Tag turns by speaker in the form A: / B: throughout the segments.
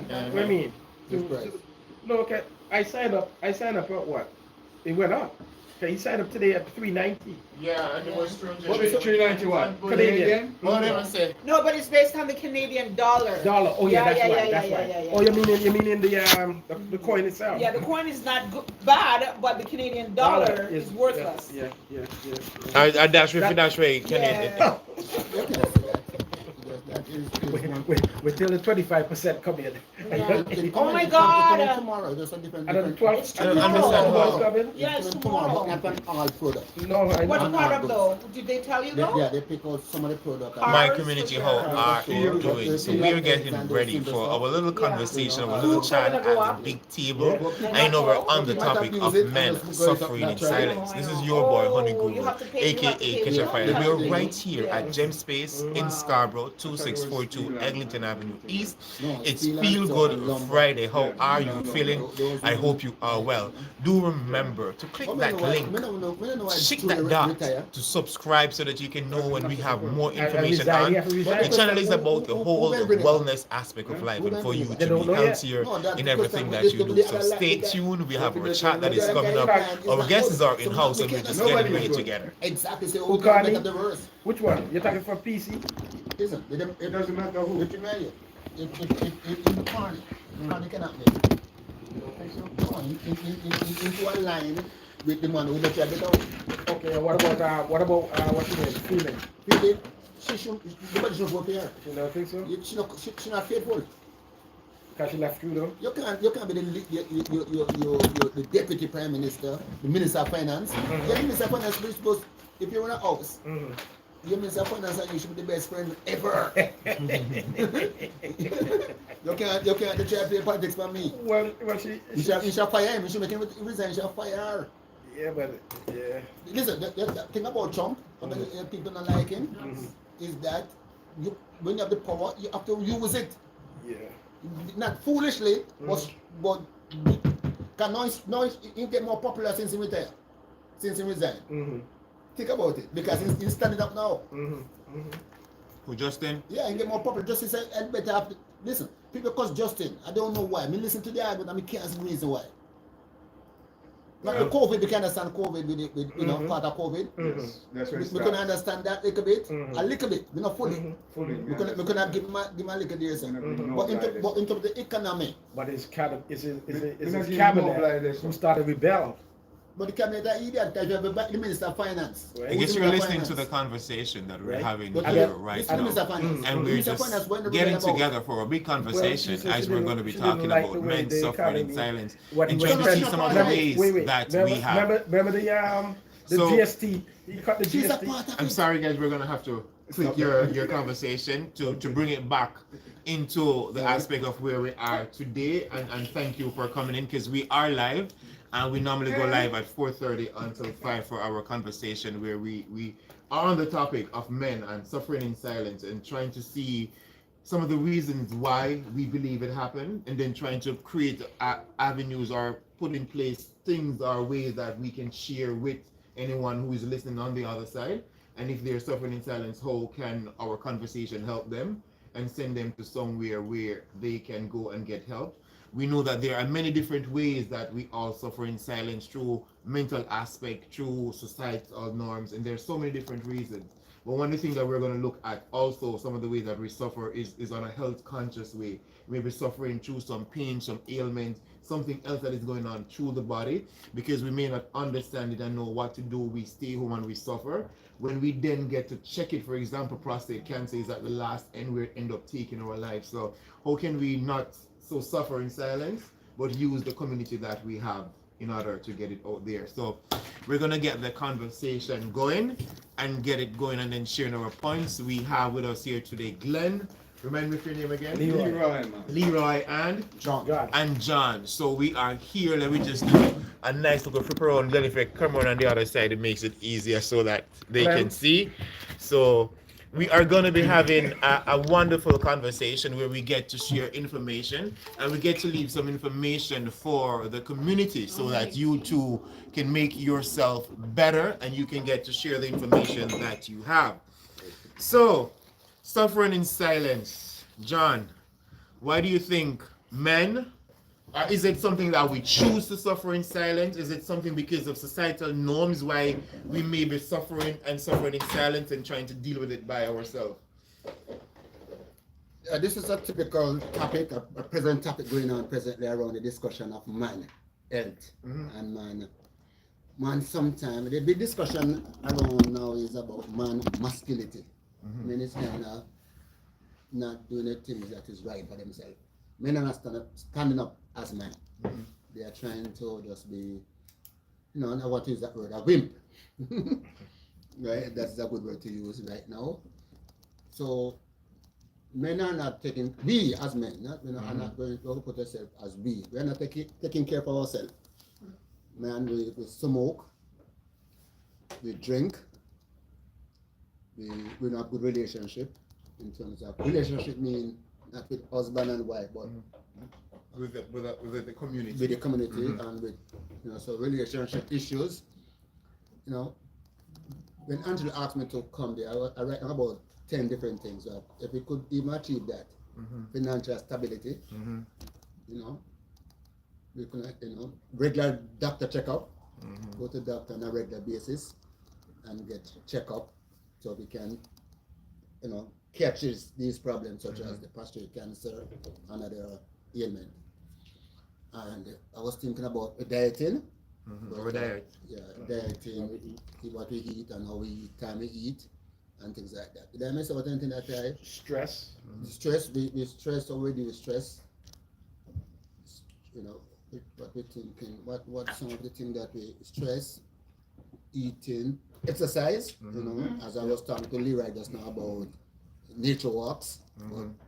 A: What do you mean?
B: This price.
A: No, okay. I signed up at what? It went up. Okay, he signed up today at 390.
C: Yeah, and it was 300.
B: What is 391?
A: Canadian.
C: What did I say?
D: No, but it's based on the Canadian dollar.
A: Dollar. Oh yeah, that's right. That's
D: yeah,
A: right.
D: yeah, yeah.
A: Oh, you mean in the coin itself?
D: Yeah, the coin is not bad, but the Canadian dollar is worthless.
A: Yeah.
C: Dash way, Canadian.
D: Yeah.
B: You cannot say that. That is one.
A: Wait till the 25% come in.
D: Yeah.
B: It
D: Oh my
B: it's
D: God.
B: coming tomorrow. There's a different.
A: Another
B: different
A: 12.
D: It's
C: don't understand
D: tomorrow.
C: how.
D: Yeah, it's
B: coming tomorrow. But
D: tomorrow.
B: not on all products.
A: No, I
D: What
A: know.
D: product though? Did they tell you though?
B: Yeah, they pick out some of the products.
C: My
D: Cars,
C: community,
D: for
C: how
D: sure.
C: are you doing? So we are getting ready for our little conversation, our little chat at the big table. I know we're on the topic of men suffering in silence. This is your boy Honey Guru, aka Kesha Fire. We're right here at Gem Space in Scarborough, 2642 Eglinton Avenue East. It's Feel Good Friday. How are you feeling? I hope you are well. Do remember to click that link, check that dot to subscribe so that you can know when we have more information on. The channel is about the whole wellness aspect of life and for you to be healthier in everything that you do. So stay tuned. We have a chat that is coming up. Our guests are in house and we're just getting ready together.
B: Exactly. Say,
A: Who
B: oh,
A: got
B: God,
A: it?
B: the worst.
A: Which one? You're talking for PC?
B: Listen, it doesn't matter who. It matter. In the corner, corner cannot make. No, into a line with the man who let you get out.
A: Okay. What about what's your name? Feeling?
B: Really, nobody should vote here.
A: You don't think so?
B: She not faithful.
A: Because she left Trudeau.
B: You can't be the deputy prime minister, the minister of finance.
A: Mm-hmm.
B: The minister of finance is supposed, if you're in a house,
A: Mm-hmm.
B: your minister of finance and you should be the best friend ever. you can't try to play politics for me.
A: Well, she
B: You should fire him. You should make him resign. You should fire her.
A: yeah, but yeah.
B: Listen, the thing about Trump, people don't like him, is that when you have the power, you have to use it.
A: Yeah.
B: Not foolishly, but now he get more popular since he retired, since he resigned.
A: Mm-hmm.
B: Think about it, because he's standing up now.
A: Mm-hmm.
C: Who, Justin?
B: Yeah, he get more popular. Justin said, "I better have to listen." People cause Justin. I don't know why. I mean, listen to the argument. I mean, can't see the reason why. Like the COVID, we can understand COVID with part of COVID.
A: Yes,
E: that's where it
B: We can
E: starts.
B: understand that a little bit,
A: Mhm.
B: a little bit, we not fully.
E: Fully,
B: We couldn't give him a little there, sir.
E: Mhm.
B: But into the economy,
A: But his cabinet,
E: We
A: his
E: not give
A: cabinet
E: mobilization.
A: who started rebel.
B: but the cabinet are idiot because you have the Minister of Finance.
A: Right.
C: I
B: Who's
C: guess
B: the
C: you're
B: Minister of
C: listening to the
B: Finance?
C: conversation that we're
A: Right.
C: having
B: But
C: here
B: the-
C: right
B: it's the Minister of
C: now.
B: Finance.
C: And we're
B: Minister of
C: just
B: Finance, when
C: getting
B: about-
C: together for a big conversation
A: she said
C: as
A: she
C: we're
A: didn't-
C: going to be
A: she didn't
C: talking
A: like
C: about
A: the way
C: men
A: the
C: suffering in
A: economy-
C: silence
A: what
C: and
A: he
C: trying
A: was
C: to see
B: trying
C: some
B: to
C: of the
B: find.
C: ways that we have.
A: Remember the
C: So-
A: GST? He cut the
B: She's a
A: GST.
B: part of
C: I'm
B: it.
C: sorry, guys, we're going to have to click your conversation to bring it back into the aspect of where we are today. And thank you for coming in because we are live. And we normally go live at 4:30 until 5 for our conversation where we are on the topic of men and suffering in silence and trying to see some of the reasons why we believe it happened and then trying to create avenues or put in place things or ways that we can share with anyone who is listening on the other side. And if they're suffering in silence, how can our conversation help them and send them to somewhere where they can go and get help? We know that there are many different ways that we all suffer in silence through mental aspect, through societal norms, and there's so many different reasons. But one of the things that we're going to look at also, some of the ways that we suffer is on a health conscious way. We may be suffering through some pain, some ailment, something else that is going on through the body, because we may not understand it and know what to do. We stay home and we suffer. When we then get to check it, for example, prostate cancer is at the last end where it end up taking our life. So how can we not so suffer in silence, but use the community that we have in order to get it out there? So we're gonna get the conversation going and get it going and then sharing our points. We have with us here today Glenn. Remind me of your name again.
E: Leroy, man.
C: Leroy and
B: John.
A: God.
C: and John. So we are here. Let me just do a nice little flip around. Then if I come on the other side, it makes it easier so that they can see. So we are going to be having a wonderful conversation where we get to share information and we get to leave some information for the community so that you too can make yourself better and you can get to share the information that you have. So, suffering in silence. John, why do you think men? Is it something that we choose to suffer in silence? Is it something because of societal norms why we may be suffering in silence and trying to deal with it by ourselves?
B: This is a typical topic, a present topic going on presently around the discussion of man health and man sometimes the big discussion around now is about man masculinity. Men is kind of not doing the things that is right for themselves. Men are not standing up as men. They are trying to just be, what is that word? A wimp. Right? That's a good word to use right now. So men are not taking, we as men, are not going to put ourselves as we. We are not taking care of ourselves. Man, we smoke, we drink, we not good relationship. In terms of relationship, mean not with husband and wife, but
C: with the community.
B: With the community and with so relationship issues. When Angela asked me to come there, I write about 10 different things. That if we could even achieve that, financial stability, we could, regular doctor checkup, go to doctor on a regular basis and get checkup so we can, catches these problems such as the prostate cancer and other ailment. And I was thinking about dieting.
C: Diet.
B: Yeah, dieting, what we eat and how we eat, time we eat, and things like that. Did I miss out anything that I?
A: Stress.
B: Stress, we stress already with stress. What we thinking, what some of the things that we stress, eating, exercise, as I was talking to Leroy just now about nature walks,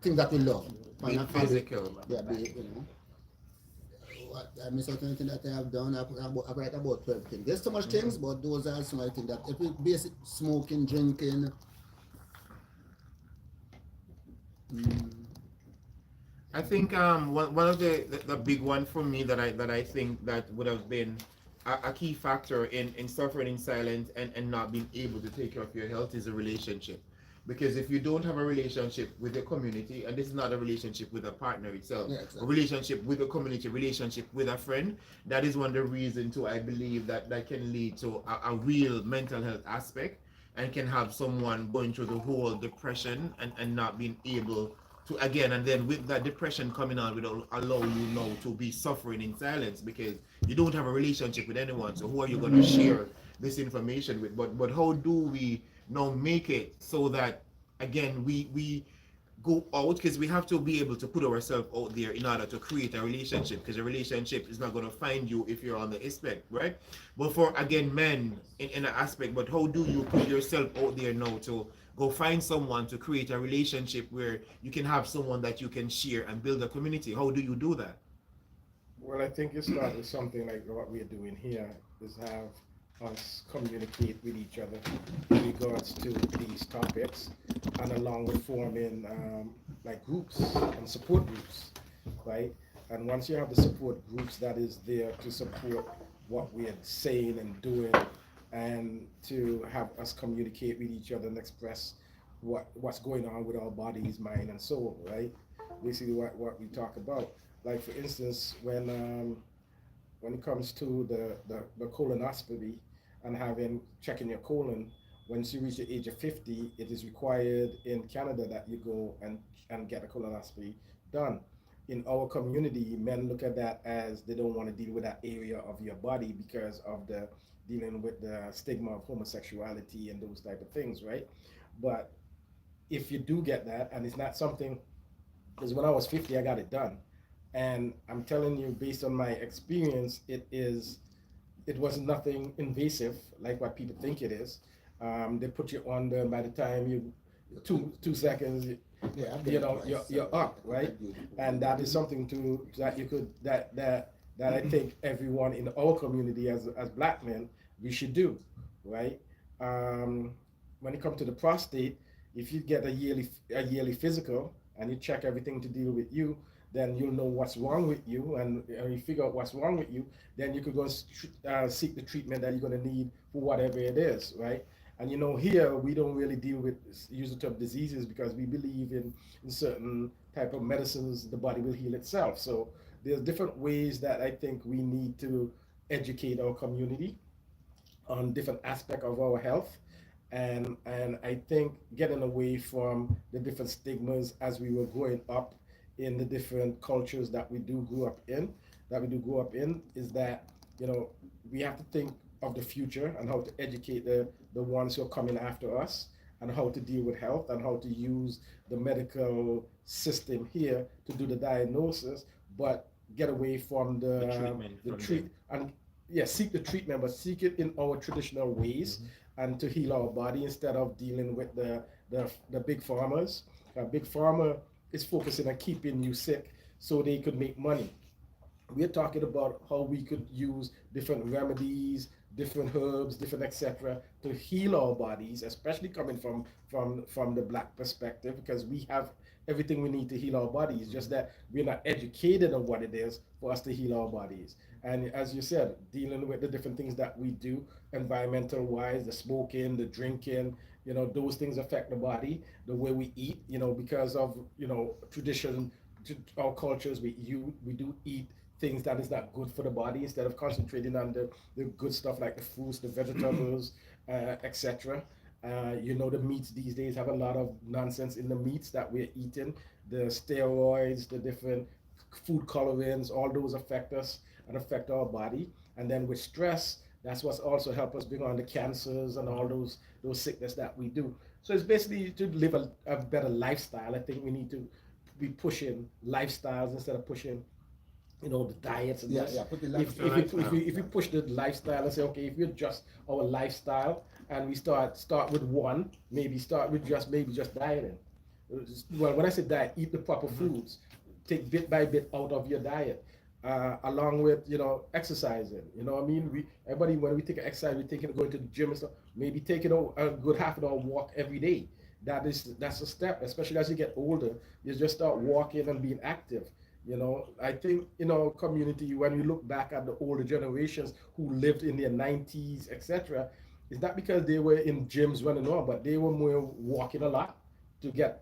B: things that we love.
C: Being physical.
B: Yeah, what I miss out anything that I have done, I write about 12 things. There's so much things, but those are some of the things that if we basic smoking, drinking,
C: I think one of the big one for me that I think that would have been a key factor in suffering in silence and not being able to take care of your health is a relationship. Because if you don't have a relationship with the community, and this is not a relationship with a partner itself,
B: exactly.
C: A relationship with the community, relationship with a friend, that is one of the reasons too I believe that can lead to a real mental health aspect and can have someone going through the whole depression and not being able to, again, and then with that depression coming on, will allow you now to be suffering in silence because you don't have a relationship with anyone. So who are you going to share this information with? But how do we now make it so that, again, we go out, because we have to be able to put ourselves out there in order to create a relationship, because a relationship is not going to find you if you're on the aspect, right? But for, again, men in an aspect, but how do you put yourself out there now to go find someone to create a relationship where you can have someone that you can share and build a community? How do you do that?
A: Well, I think it starts with something like what we're doing here, is have us communicate with each other in regards to these topics, and along with forming like groups and support groups, right? And once you have the support groups that is there to support what we are saying and doing, and to have us communicate with each other and express what's going on with our bodies, mind, and soul, right? Basically what we talk about. Like for instance, when it comes to the colonoscopy and checking your colon, once you reach the age of 50, it is required in Canada that you go and get a colonoscopy done. In our community, men look at that as they don't want to deal with that area of your body because of the dealing with the stigma of homosexuality and those type of things, right? But if you do get that, and it's not something, because when I was 50, I got it done. And I'm telling you, based on my experience, it was nothing invasive like what people think it is. They put you on there, by the time you two seconds, you're up, right? And that is something that I think everyone in our community as black men, we should do, right? When it comes to the prostate, if you get a yearly physical and you check everything to deal with you, then you'll know what's wrong with you, and you figure out what's wrong with you, then you could go seek the treatment that you're going to need for whatever it is, right? And here we don't really deal with use the term diseases because we believe in certain type of medicines the body will heal itself. So there's different ways that I think we need to educate our community on different aspect of our health, and I think getting away from the different stigmas as we were growing up in the different cultures that we do grow up in, is that we have to think of the future and how to educate the ones who are coming after us, and how to deal with health and how to use the medical system here to do the diagnosis, but get away from
C: The treatment
A: the
C: from
A: treat and yeah, seek the treatment, but seek it in our traditional ways and to heal our body instead of dealing with the big farmers. Big pharma is focusing on keeping you sick so they could make money. We're talking about how we could use different remedies, different herbs, different etc. to heal our bodies, especially coming from the black perspective, because we have everything we need to heal our bodies, just that we're not educated on what it is for us to heal our bodies. And as you said, dealing with the different things that we do environmental wise, the smoking, the drinking, those things affect the body, the way we eat, because of tradition, our cultures, we do eat things that is not good for the body instead of concentrating on the good stuff like the fruits, the vegetables, etc. The meats these days have a lot of nonsense in the meats that we're eating, the steroids, the different food colorings, all those affect us and affect our body. And then with stress, that's what's also helped us bring on the cancers and all those sickness that we do. So it's basically to live a better lifestyle. I think we need to be pushing lifestyles instead of pushing the diets and this.
B: Put the
A: If,
B: lifestyle.
A: if we push the lifestyle and say, okay, if we adjust our lifestyle and we start with one, maybe start with just dieting. Well, when I say diet, eat the proper foods, take bit by bit out of your diet, along with exercising. What I mean? Everybody, when we take exercise, we think of going to the gym and stuff. Maybe taking a good half an hour walk every day. That's a step, especially as you get older. You just start walking and being active. I think in our community, when we look back at the older generations who lived in their 90s, etc., it's not because they were in gyms running on, but they were more walking a lot to get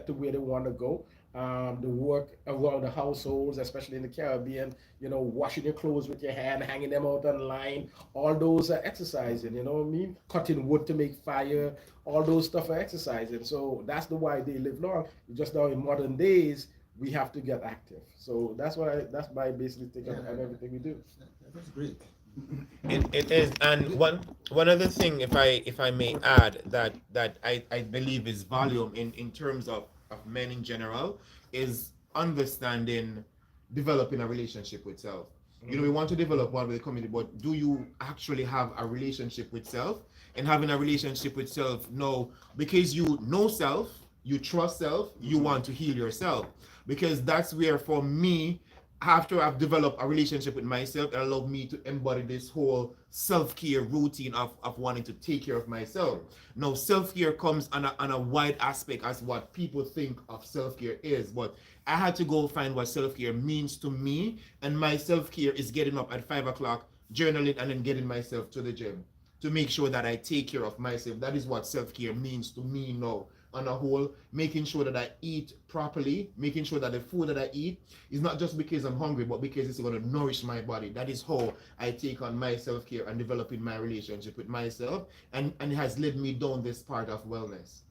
A: to where they want to go. The work around the households, especially in the Caribbean, washing your clothes with your hand, hanging them out online, all those are exercising, what I mean? Cutting wood to make fire, all those stuff are exercising. So that's the why they live long. Just now in modern days, we have to get active. So that's my basically take on everything we do.
B: That's great.
C: It is, and one other thing, if I may add, that I believe is volume in terms of men in general, is understanding, developing a relationship with self. We want to develop one with the community, but do you actually have a relationship with self? And having a relationship with self, no, because you know self, you trust self, you want to heal yourself. Because that's where, for me, after I've developed a relationship with myself, it allowed me to embody this whole self-care routine of wanting to take care of myself. Now, self-care comes on a wide aspect as what people think of self-care is, but I had to go find what self-care means to me, and my self-care is getting up at 5 o'clock, journaling, and then getting myself to the gym to make sure that I take care of myself. That is what self-care means to me now. On a whole, making sure that I eat properly, making sure that the food that I eat is not just because I'm hungry, but because it's going to nourish my body. That is how I take on my self-care and developing my relationship with myself, and it has led me down this part of wellness,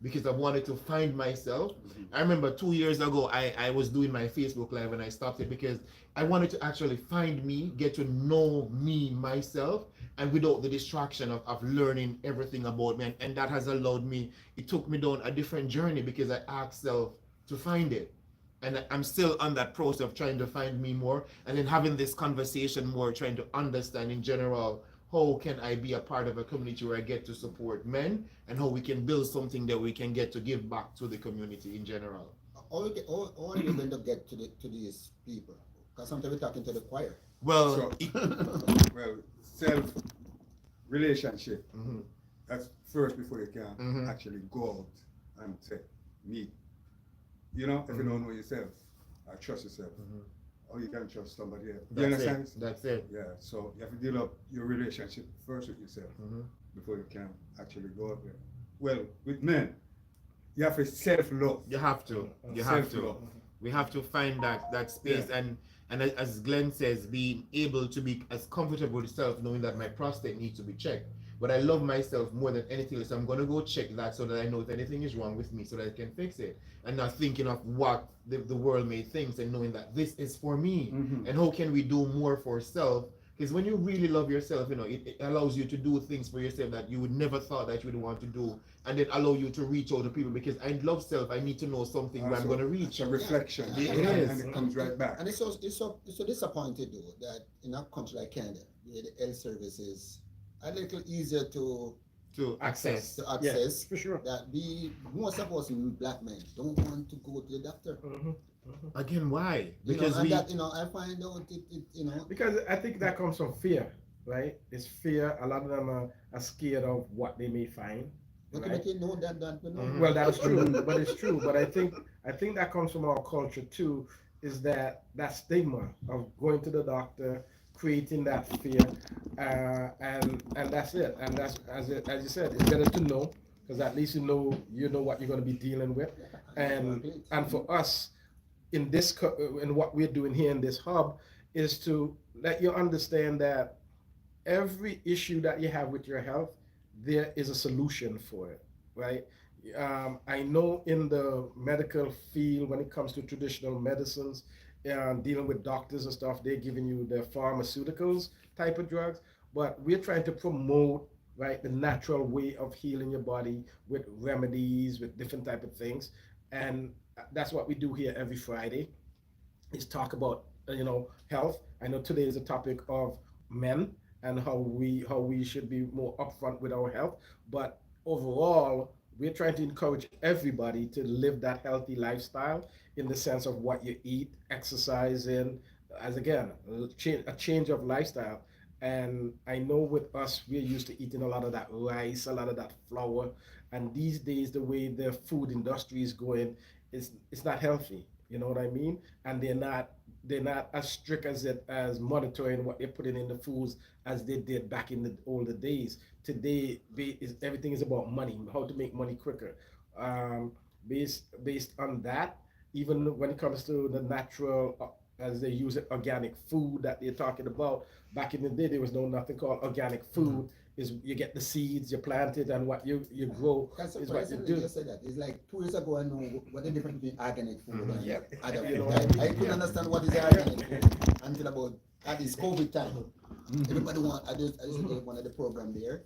C: because I wanted to find myself. I remember 2 years ago, I was doing my Facebook Live and I stopped it because I wanted to actually find me, get to know me, myself, and without the distraction of learning everything about me. And that has allowed me, it took me down a different journey because I asked self to find it. And I'm still on that process of trying to find me more, and then having this conversation more, trying to understand in general, how can I be a part of a community where I get to support men, and how we can build something that we can get to give back to the community in general.
B: How are you going to get to these people? Because sometimes we're talking to the choir.
C: Well,
E: Well, self relationship. That's first before you can actually go out and say, me. If you don't know yourself, trust yourself. Or you can trust somebody else. You understand?
C: That's it.
E: Yeah. So you have to develop your relationship first with yourself before you can actually go out there. Well, with men, you have to self-love.
C: You have to. You have to.
E: Self-love.
C: We have to find that space,
E: Yeah.
C: and as Glenn says, being able to be as comfortable with self, knowing that my prostate needs to be checked. But I love myself more than anything else. I'm gonna go check that so that I know if anything is wrong with me, so that I can fix it, and not thinking of what the world may think, and knowing that this is for me,
E: Mhm.
C: and how can we do more for self. Because when you really love yourself, it allows you to do things for yourself that you would never thought that you would want to do, and then allow you to reach out to people. Because I love self, I need to know something where I'm
E: Also,
C: going to reach.
E: It's a reflection.
B: Yeah.
C: It is.
E: And it comes right back.
B: And it's so disappointing though that in a country like Canada, where the health services are a little easier to
C: Access.
B: access,
A: For sure.
B: that most of us black men don't want to go to the doctor.
A: Mhm.
C: Again, why?
B: You know,
C: Because
B: and
C: we.
B: that, I find out it.
A: Because I think that comes from fear, right? It's fear. A lot of them are scared of what they may find.
B: But
A: Right?
B: you know that you know.
C: Mhm.
A: Well, that's true, but it's true. But I think that comes from our culture too. Is that stigma of going to the doctor, creating that fear, and that's it. And that's as you said, it's better to know because at least you know what you're going to be dealing with, and for us in in what we're doing here in this hub is to let you understand that every issue that you have with your health, there is a solution for it, right? I know in the medical field, when it comes to traditional medicines, dealing with doctors and stuff, they're giving you the pharmaceuticals type of drugs, but we're trying to promote, right, the natural way of healing your body with remedies, with different type of things, and that's what we do here every Friday. Is talk about health. I know today is a topic of men and how we should be more upfront with our health, but overall we're trying to encourage everybody to live that healthy lifestyle in the sense of what you eat, exercising, as again a change of lifestyle. And I know with us, we're used to eating a lot of that rice, a lot of that flour, and these days the way the food industry is going, it's not healthy. You know what I mean? And they're not as strict as monitoring what they're putting in the foods as they did back in the older days. Today, everything is about money, how to make money quicker. Based on that, even when it comes to the natural, as they use it, organic food that they're talking about. Back in the day, there was nothing called organic food. Is you get the seeds, you plant it, and what you grow
B: That's
A: is what you
B: surprising
A: do.
B: you said that. It's like 2 years ago I know what the difference between organic food and
A: Yep.
B: other
A: You
B: food.
A: know,
B: I couldn't understand what is organic food until about at this COVID time. Everybody I used to do one of the program there,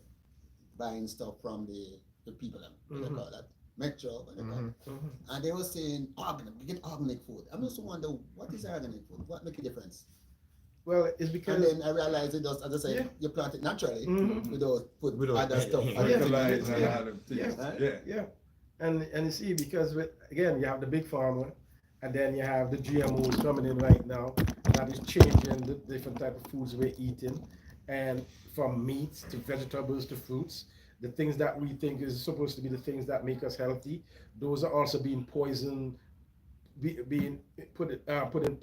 B: buying stuff from the people, what they call that, Metro, what they call it. And they were saying organic, you get organic food. I just wonder what is organic food? What make a difference?
A: Well, it's
B: And
A: because
B: then I realized it does, as I said,
A: Yeah.
B: you plant it naturally
A: Mhm.
B: without put
C: Without-
B: other stuff.
C: Yeah.
E: Fertilize and
A: Yeah.
E: all of things.
A: Yeah.
E: Yeah.
A: yeah, and you see because again you have the big farmer, and then you have the GMOs coming in right now that is changing the different type of foods we're eating, and from meats to vegetables to fruits. The things that we think is supposed to be the things that make us healthy, those are also being poisoned, being put in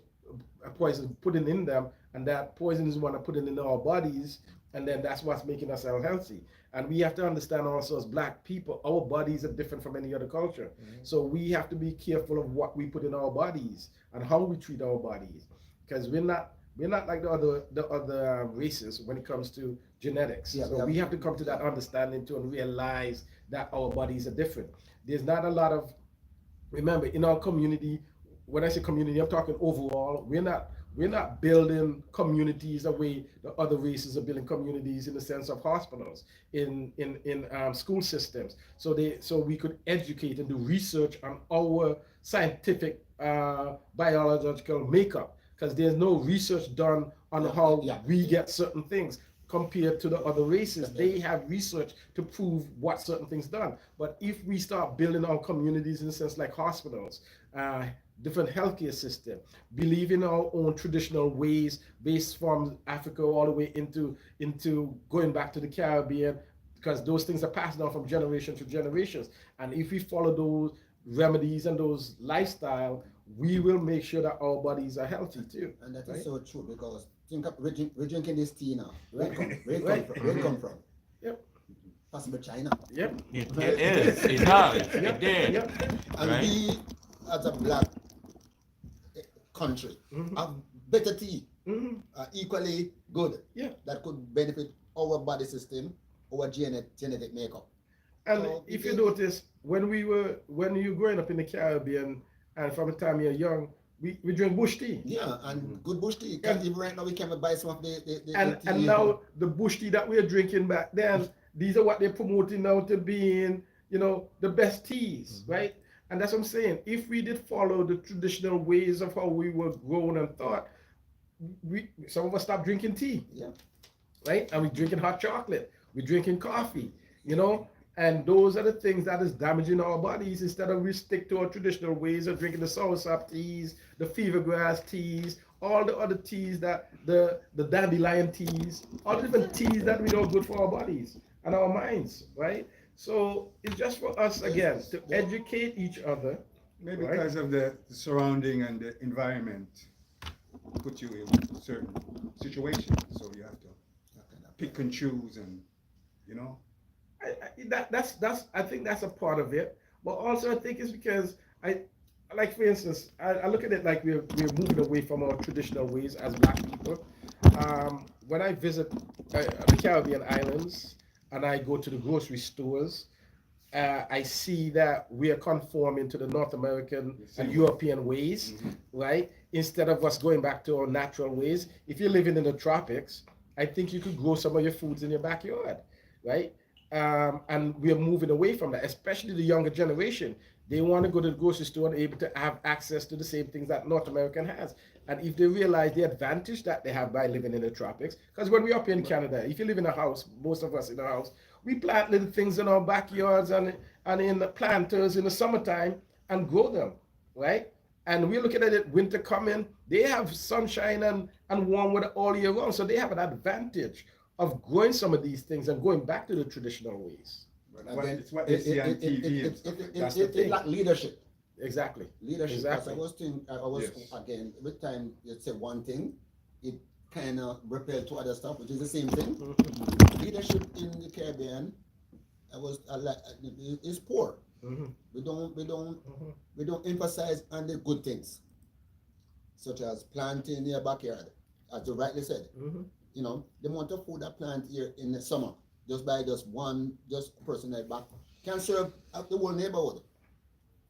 A: poison putting in them, and that poison is what are putting in our bodies, and then that's what's making us unhealthy. And we have to understand also as black people, our bodies are different from any other culture. So we have to be careful of what we put in our bodies and how we treat our bodies, because we're not like the other races when it comes to genetics.
B: Yeah,
A: so
B: yeah.
A: we have to come to that understanding too and realize that our bodies are different. There's not a lot of, remember, in our community, when I say community, I'm talking overall. We're not building communities the way the other races are building communities, in the sense of hospitals, in school systems. So we could educate and do research on our scientific biological makeup, because there's no research done on how we get certain things compared to the other races. They have research to prove what certain things done. But if we start building our communities in a sense like hospitals, different healthcare system, believe in our own traditional ways based from Africa all the way into going back to the Caribbean, because those things are passed down from generation to generations. And if we follow those remedies and those lifestyle, we will make sure that our bodies are healthy too.
B: And that is
A: right?
B: so true, because think of we're drinking this tea now. Where it come from?
A: Yep.
B: possible China.
A: Yep.
C: It is. It does. It did.
A: Yep.
B: And
C: Right.
B: we, as a black country,
A: Mhm.
B: have better tea,
A: Mhm.
B: equally good,
A: Yeah.
B: that could benefit our body system, our genetic makeup.
A: And
B: So,
A: if you
B: it-
A: notice, when you growing up in the Caribbean, and from the time you're young, we drink bush tea.
B: Yeah, and good bush tea.
A: And-
B: Even right now, we can buy some of the
A: And
B: tea.
A: and now the bush tea that we are drinking back then, these are what they're promoting now to being, the best teas, right? And that's what I'm saying. If we did follow the traditional ways of how we were grown and thought, some of us stopped drinking tea,
B: Yeah.
A: right? And we're drinking hot chocolate, we're drinking coffee, and those are the things that is damaging our bodies. Instead of we stick to our traditional ways of drinking the soursop teas, the fever grass teas, all the other teas that the dandelion teas, all the different teas that we know are good for our bodies and our minds, right? So it's just for us again to educate each other.
E: Maybe
A: Right.
E: because of the surrounding and the environment put you in certain situations, so you have to pick and choose, and
A: I think that's a part of it, but also I think it's because like for instance, I look at it like we're moving away from our traditional ways as black people. When I visit the Caribbean islands and I go to the grocery stores, I see that we are conforming to the North American and European ways, right? Instead of us going back to our natural ways. If you're living in the tropics, I think you could grow some of your foods in your backyard, right? And we are moving away from that, especially the younger generation. They want to go to the grocery store and able to have access to the same things that North American has. And if they realize the advantage that they have by living in the tropics, because when we're up here in Canada, if you live in a house, most of us in a house, we plant little things in our backyards and in the planters in the summertime and grow them, right? And we're looking at it, winter coming, they have sunshine and warm weather all year round. So they have an advantage of growing some of these things and going back to the traditional ways.
E: it's what they see on TV and stuff.
A: That's the
B: It
A: thing.
B: lack leadership.
A: Exactly.
B: Leadership.
A: Exactly.
B: I was
E: Yes.
B: again, every time you say one thing, it kind of repel to other stuff, which is the same thing. Leadership in the Caribbean, is poor.
A: Mhm.
B: We don't emphasize on the good things, such as planting in your backyard, as you rightly said.
A: Mhm.
B: The amount of food I plant here in the summer, just by one person at back, can serve the whole neighborhood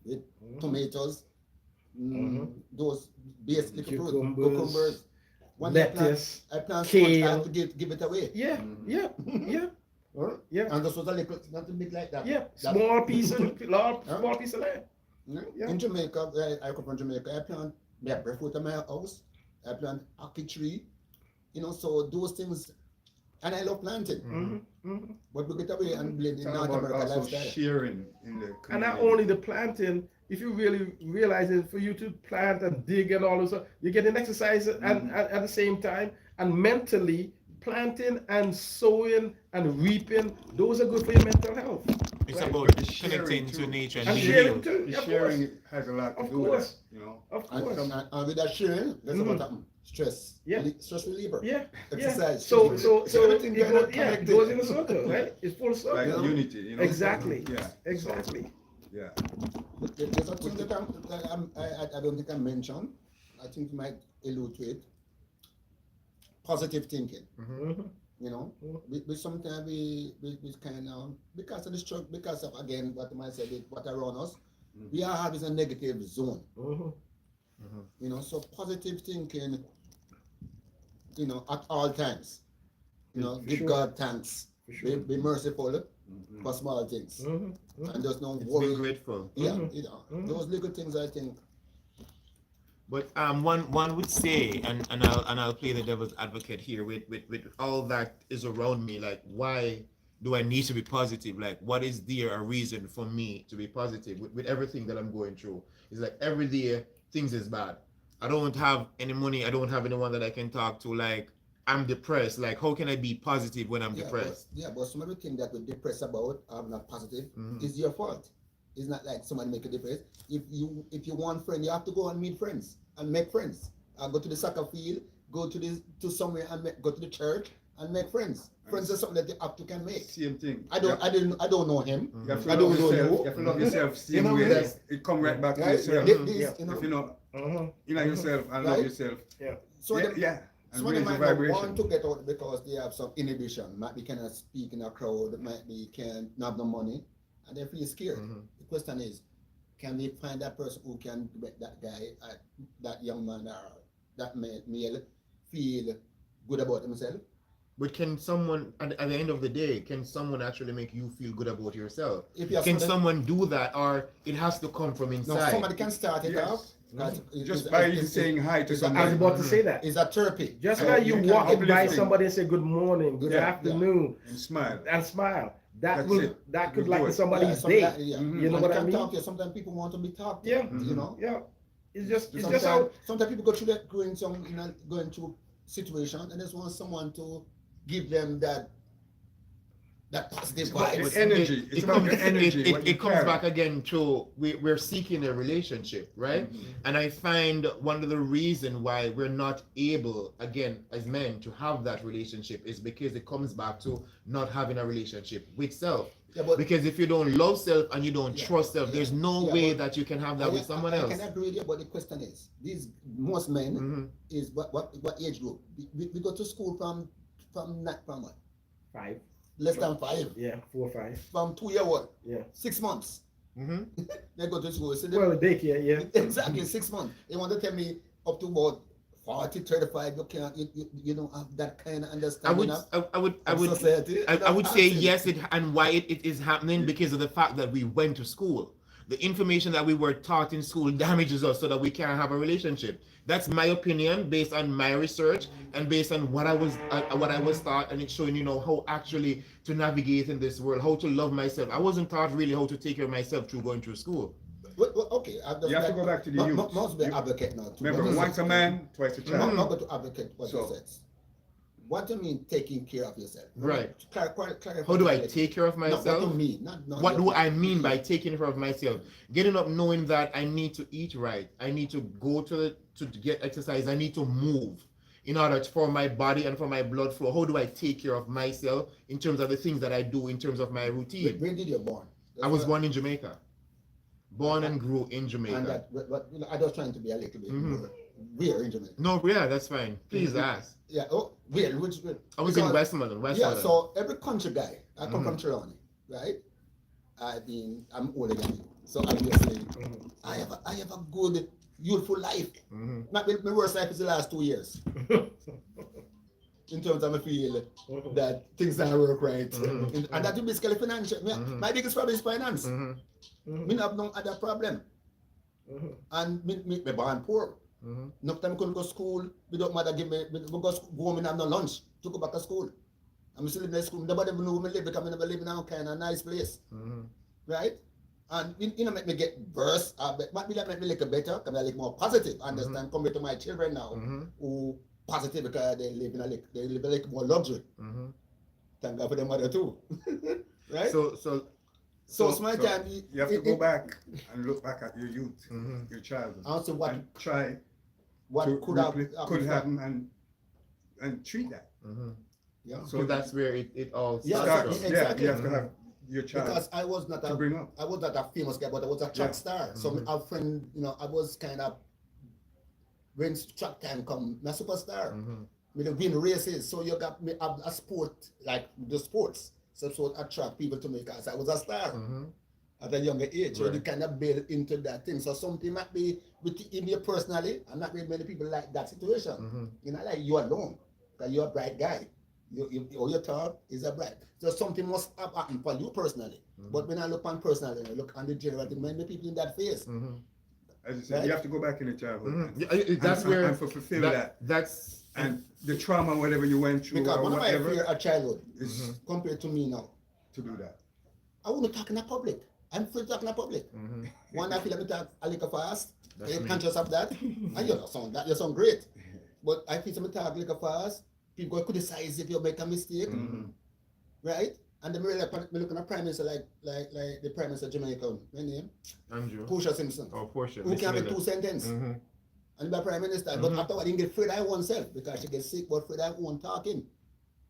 B: with tomatoes, those basic fruit, cucumbers. One day
A: Lettuce,
B: I plant so much, I
A: kale.
B: have to give it away.
A: Yeah, yeah, yeah, yeah,
B: And this was a little, nothing big like that.
A: yeah.
B: That-
A: Small piece of small piece of land. Yeah.
B: In Jamaica, I come from Jamaica, I plant breadfruit in my house, I plant ackee tree, so those things, and I love planting. But we get away and blend in
E: Talk
B: North
E: about
B: America
E: also
B: lifestyle.
E: sharing in the
A: And not
E: community.
A: only the planting, if you really realize it, for you to plant and dig and all those, you're getting exercise at the same time, and mentally planting and sowing and reaping, those are good for your mental health.
C: It's
A: Right.
C: about
E: But the sharing
C: connecting
E: too.
C: to nature
A: And
C: and being
A: sharing
C: healed.
A: too.
E: The
A: Of
E: sharing
A: course.
E: has a lot to
A: Of
E: do with
A: course.
E: that,
A: Of
B: And,
A: course.
B: and with that sharing, that's what happen. Stress.
A: Yeah.
B: Stress reliever.
A: Yeah.
B: Exercise.
A: So
B: Everything
A: it
B: kinda
A: goes, it
B: connected.
A: goes in a circle, right? It's full circle.
E: like
B: Yeah.
E: unity,
A: Exactly.
E: Yeah.
A: Exactly.
E: Yeah.
B: But there's a thing that I don't think I mentioned. I think you might allude to it. Positive thinking.
A: Mhm.
B: We sometimes we kind of, because of the struggle, because of again what I said, what around us, we are having a negative zone.
A: Mhm.
B: So positive thinking, at all times. Give
A: Sure.
B: God thanks.
A: For sure.
B: Be merciful for small things.
A: Mhm.
B: And just don't
C: It's
B: worry.
C: being grateful.
B: Yeah,
A: Mhm.
B: those little things I think.
C: But one would say, and I'll play the devil's advocate here with all that is around me, like why do I need to be positive? Like what is there a reason for me to be positive with everything that I'm going through? It's like every day things is bad. I don't have any money, I don't have anyone that I can talk to, like I'm depressed. Like how can I be positive when I'm depressed?
B: But some of the things that we're depressed about are not positive.
C: Mhm.
B: Is your fault. It's not like someone make a difference. If you want friends, you have to go and meet friends and make friends. Go to the soccer field, go to somewhere and go to the church and make friends. Friends is something that you have to can make.
E: Same thing.
B: I don't know him.
E: You have to
B: I
E: love
B: don't know
E: yourself.
B: you.
E: You have to love yourself same
B: You know,
E: way.
B: that's-
E: It come right back to
B: Right?
E: yourself.
B: This, you know,
E: If you know,
A: Mhm.
E: you know yourself and love
B: Right?
E: yourself.
B: so
E: yeah,
B: them,
E: yeah. And
B: some of them
E: raise your
B: might not
E: vibration.
B: want to get out because they have some inhibition. Might be cannot speak in a crowd. Might be can not have no money, and they feel scared.
C: Mhm.
B: The question is, can we find that person who can make that guy, that young man, or that male feel good about himself?
C: But can someone, at the end of the day, can someone actually make you feel good about yourself?
B: If you have
C: Can
B: somebody-
C: someone do that, or it has to come from
B: no,
C: inside?
B: somebody can start it
E: Yes.
B: off. Because
E: Just by you saying hi to
B: it's a-
A: I was
E: somebody.
A: about to say that.
B: It's a therapy.
A: Just
B: So
A: like you
B: can
A: walking by
E: uplifting.
A: somebody and say good morning, good
E: Yeah.
A: afternoon,
E: And smile.
A: and smile. That
E: That's
A: will
E: it.
A: that could
E: You do
A: lighten
E: it.
A: somebody's
B: sometimes-
A: day.
B: yeah.
E: Mhm.
A: You know
B: And
A: what
B: they
A: I
B: can
A: mean?
B: talk to you. Sometimes people want to be talked to.
A: Yeah.
B: You know.
A: Yeah. It's just
B: Sometimes,
A: how
B: sometimes people go through that, going through situation, and just want someone to give them that positive vibe.
E: It's energy. It's about your energy. what you
C: It comes
E: carry.
C: back again to we're seeking a relationship, right? And I find one of the reason why we're not able, again, as men, to have that relationship is because it comes back to not having a relationship with self.
B: Yeah, but
C: Because if you don't love self and you don't
B: Yeah,
C: trust self,
B: yeah,
C: there's no
B: yeah,
C: way
B: but
C: that you can have that with someone else.
B: I can agree with you, but the question is, most men
C: Mhm.
B: is what age group? We go to school from what?
A: 5.
B: Less than 5,
A: Yeah, 4 or 5.
B: from 2 year old,
A: Yeah.
B: 6 months.
C: Mhm.
B: They go to school. So they,
A: Well, daycare, yeah.
B: exactly 6 months. They want to tell me up to about 40, 35. You can't, you don't have that kind of
C: I
B: understanding
C: would,
B: of
C: I would,
B: society.
C: I would say
B: Answer.
C: yes, and why it is happening because of the fact that we went to school. The information that we were taught in school damages us so that we can't have a relationship. That's my opinion based on my research and based on what I was taught, and it's showing how actually to navigate in this world, how to love myself. I wasn't taught really how to take care of myself through going through school.
B: Well, okay.
E: You have to go back to the youth.
B: Must be
E: You-
B: advocate now. Too.
E: Remember,
B: What is
E: once
B: it?
E: a man, twice a
B: I'm
E: child.
B: not going to advocate what
E: So-
B: you said. What do you mean taking care of yourself?
C: Right.
B: Clarify
C: How do I
B: that.
C: take care of
B: No, what do
C: myself?
B: you mean? Not
C: What do
B: your-
C: I mean by taking care of myself? Getting up knowing that I need to eat right. I need to go to get exercise. I need to move in order for my body and for my blood flow. How do I take care of myself in terms of the things that I do in terms of my routine?
B: When did you born?
C: I was born in Jamaica. Born and grew in
B: And
C: Jamaica.
B: that, but I was trying to be a little bit
C: Mhm.
B: more. Where in Jamaica?
C: No, yeah, that's fine. Please
B: Mhm.
C: ask.
B: Yeah. Oh, where? Which?
C: I was in
B: because-
C: Westmoreland.
B: Yeah.
C: Westmoreland.
B: So every country guy, I come
C: Mhm.
B: from Trelawney, right? I'm older than you, so obviously
A: Mhm.
B: I have a good youthful life.
C: Mhm.
B: My worst life is the last 2 years. In terms of I feel that things don't work right.
C: Mhm.
B: And that is basically financial.
C: Mhm.
B: My biggest problem is finance.
C: Mhm.
B: Me have no other problem.
A: Mhm.
B: And me born poor.
C: Mhm.
B: No time I couldn't go to school without mother give me go home and have no lunch to go back to school. I'm still in the school. Nobody even know where I live because I never live in a kind of nice place.
C: Mhm.
B: Right? And make me get burst, make me like a better, because I like more positive, understand, compared to my children now,
C: Mhm.
B: who positive because they live like more luxury.
C: Mhm.
B: Thank God for their mother too. Right?
C: So
B: So my
E: so
B: time,
E: You have to go back and look back at your youth,
C: Mhm.
E: your childhood,
B: also
E: and try
B: what
E: to
B: could have
E: could happen and treat that.
C: Mhm.
B: Yeah.
C: So that's where it all
B: Yeah,
C: starts.
B: exactly.
C: from.
E: Yeah, you have to have your child
B: Because I was not
E: to bring up.
B: I was not a famous guy, but I was a track
E: Yeah.
B: star. So
C: Mhm.
B: our friend, I was kind of when track time come, a superstar.
C: Mhm.
B: We don't win races, so you got me a sport like the sports. So attract people to me because I was a star
C: Mhm.
B: at a younger age. So you
C: Right.
B: kind of build into that thing. So something might be in you personally. I'm not really many people like that situation.
C: Mhm.
B: Like you alone, because you're a bright guy. All your talk is a bright. So something must have happened for you personally.
C: Mhm.
B: But when I look on personally, I look on the general thing, many people in that phase.
C: Mhm.
E: As you said,
B: Right?
E: you have to go back in the childhood.
C: Mhm.
E: and-
C: Yeah, that's where
E: and fulfill that.
C: That's
E: And the trauma, whatever you went through
B: Because
E: or
B: one of my
E: whatever,
B: fear a childhood
E: is
C: Mhm.
B: compared to me now.
E: to do that.
B: I wouldn't talk in the public. I'm afraid to talk in the public.
C: Mhm.
B: One, I feel like I talk a little fast.
C: That's
B: You're
C: me.
B: conscious of that. And you sound great. But I feel like I talk a little fast. People go criticize if you make a mistake.
E: Mhm.
B: Right? And then me look at a prime minister like the prime minister of Jamaica, my name,
C: Andrew.
B: Portia Simpson,
C: Oh, Portia.
B: who
C: Miss
B: can have
C: Miller.
B: two sentences.
C: Mhm.
B: And the prime minister, but
C: Mhm.
B: afterward, he get afraid of oneself because she get sick, but afraid of one talking.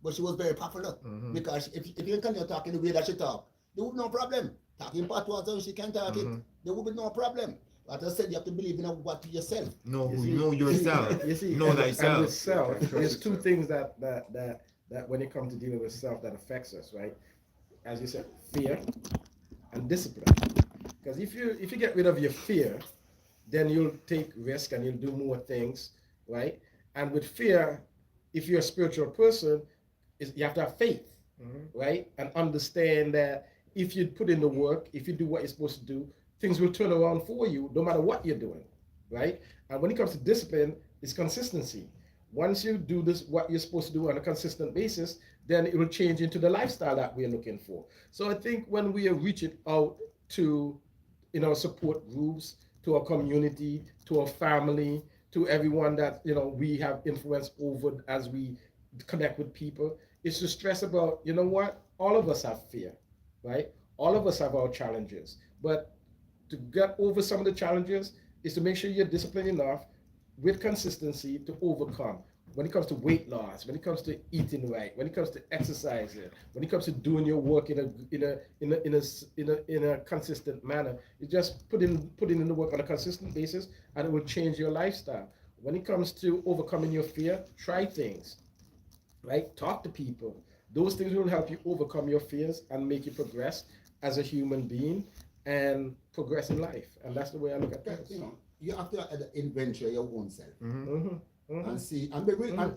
B: but she was very popular
C: Mhm.
B: because if you continue talking the way that she talk, there would be no problem. Talking patois so she can talk it,
C: Mhm.
B: there would be no problem. But I said you have to believe in what yourself.
C: Know
A: You
C: who,
A: see-
C: know yourself.
A: You see,
C: Know
A: and
C: thyself.
A: with self,
E: Yeah, trust
A: there's two
E: yourself.
A: things that when it comes to dealing with self that affects us, right? As you said, fear and discipline. Because if you get rid of your fear, then you'll take risk and you'll do more things, right? And with fear, if you're a spiritual person, you have to have faith, right? And understand that if you put in the work, if you do what you're supposed to do, things will turn around for you no matter what you're doing, right? And when it comes to discipline, it's consistency. Once you do this, what you're supposed to do on a consistent basis, then it will change into the lifestyle that we're looking for. So I think when we are reaching out to, support groups, to our community, to our family, to everyone that we have influence over as we connect with people, is to stress about, what, all of us have fear, right? All of us have our challenges, but to get over some of the challenges is to make sure you're disciplined enough with consistency to overcome. When it comes to weight loss, when it comes to eating right, when it comes to exercising, when it comes to doing your work in a consistent manner, you just putting in the work on a consistent basis, and it will change your lifestyle. When it comes to overcoming your fear, try things, right? Talk to people. Those things will help you overcome your fears and make you progress as a human being and progress in life. And that's the way I look at things.
B: You have to inventory your own self
A: Mm-hmm.
B: and see and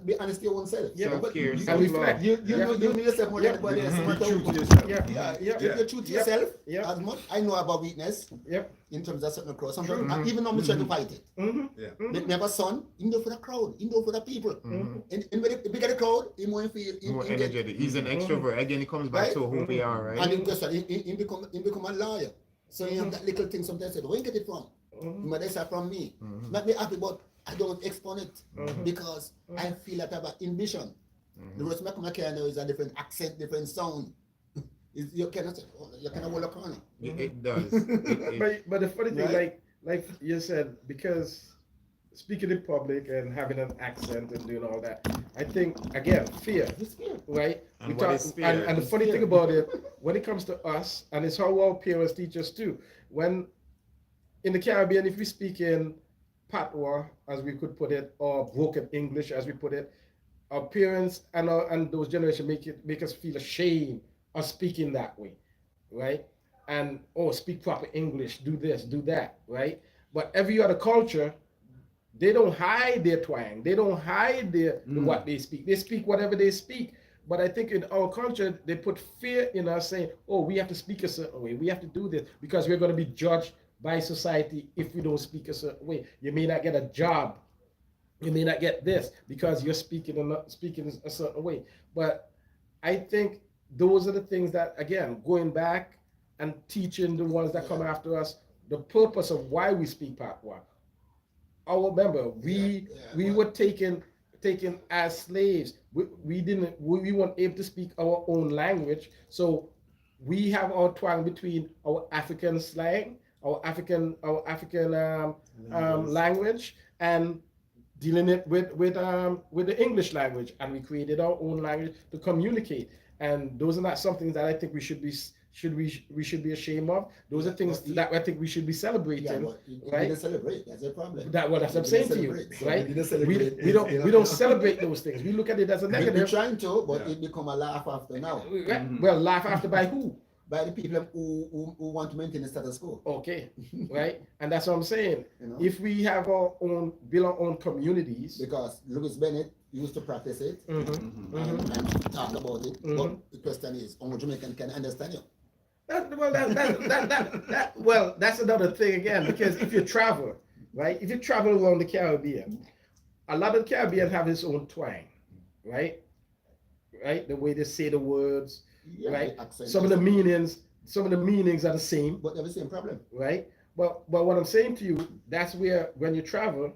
B: be honest to your own self.
A: Yeah,
B: but
C: self-care,
B: you,
A: And
B: you,
A: reflect.
B: you
A: Yeah.
B: know yourself more than anybody else.
C: Mhm.
B: No matter
E: Be true
B: who-
E: to yourself.
A: Yeah.
B: Yeah,
A: Yeah.
B: if you're true to
A: Yeah.
B: yourself,
A: Yeah.
B: as much I know about weakness
A: Yep.
B: in terms of certain across. Sometimes,
C: True.
B: and even though I'm trying to fight it,
A: Mm-hmm.
E: Yeah.
B: me have a son, he do for the crowd, he do for the people.
C: Mhm.
B: And when the bigger the crowd, he more feel,
C: More
B: he get,
C: energetic. He's an extrovert. Again, it comes back
B: Right?
C: to who we are, right?
B: and then guess what? He become a lawyer. So you have that little thing sometimes said, where you get it from?
A: Mm-hmm.
B: But that's from me.
C: Mhm.
B: Make me happy, but I don't expand it
A: Mhm.
B: because I feel that I have an ambition. The rest of my career is a different accent, different sound. You cannot hold a corner.
C: It does. It-
A: But the funny thing,
B: Right?
A: like you said, because speaking in public and having an accent and doing all that, I think again fear,
B: It's fear.
A: right?
C: And what is fear?
A: And the funny thing about it, when it comes to us, and it's how our parents teach us too. When in the Caribbean, if we speak in patois, as we could put it, or broken English, as we put it, our parents and those generations make us feel ashamed of speaking that way, right? And speak proper English, do this, do that, right? But every other culture, they don't hide their twang, they don't hide what they speak. They speak whatever they speak. But I think in our culture, they put fear in us, saying, "Oh, we have to speak a certain way. We have to do this because we're going to be judged by society if we don't speak a certain way. You may not get a job. You may not get this because you're speaking a certain way." But I think those are the things that, again, going back and teaching the ones that come after us the purpose of why we speak patois. I remember we were taken as slaves. We weren't able to speak our own language, so we have our twang between our African slang, our African language, and dealing it with the English language, and we created our own language to communicate. And those are not something that I think we should be ashamed of. Those are things that I think we should be celebrating.
B: Yeah, but you
A: right?
B: didn't celebrate. That's a problem.
A: That's what I'm
B: You
A: saying
B: didn't
A: to you,
B: celebrate. So
A: right?
B: you didn't celebrate.
A: We don't celebrate those things. We look at it as a
B: We're
A: negative.
B: trying to, but
E: Yeah.
B: it become a laugh after now.
A: Right? Well, laugh after by who?
B: By the people who want to maintain the status quo.
A: Okay, right? And that's what I'm saying.
B: You know?
A: If we have build our own communities,
B: Because Louis Bennett used to practice it
A: mhm,
B: and talk about it. But
A: Mhm.
B: the question is, how much Jamaican can understand you?
A: well, that's another thing again, because if you travel, right? If you travel around the Caribbean, a lot of the Caribbean have its own twang, right? Right? The way they say the words,
B: Yeah,
A: right?
B: the accent
A: Some of
B: is-
A: the meanings are the same,
B: But they have the same problem.
A: right? But what I'm saying to you, that's where when you travel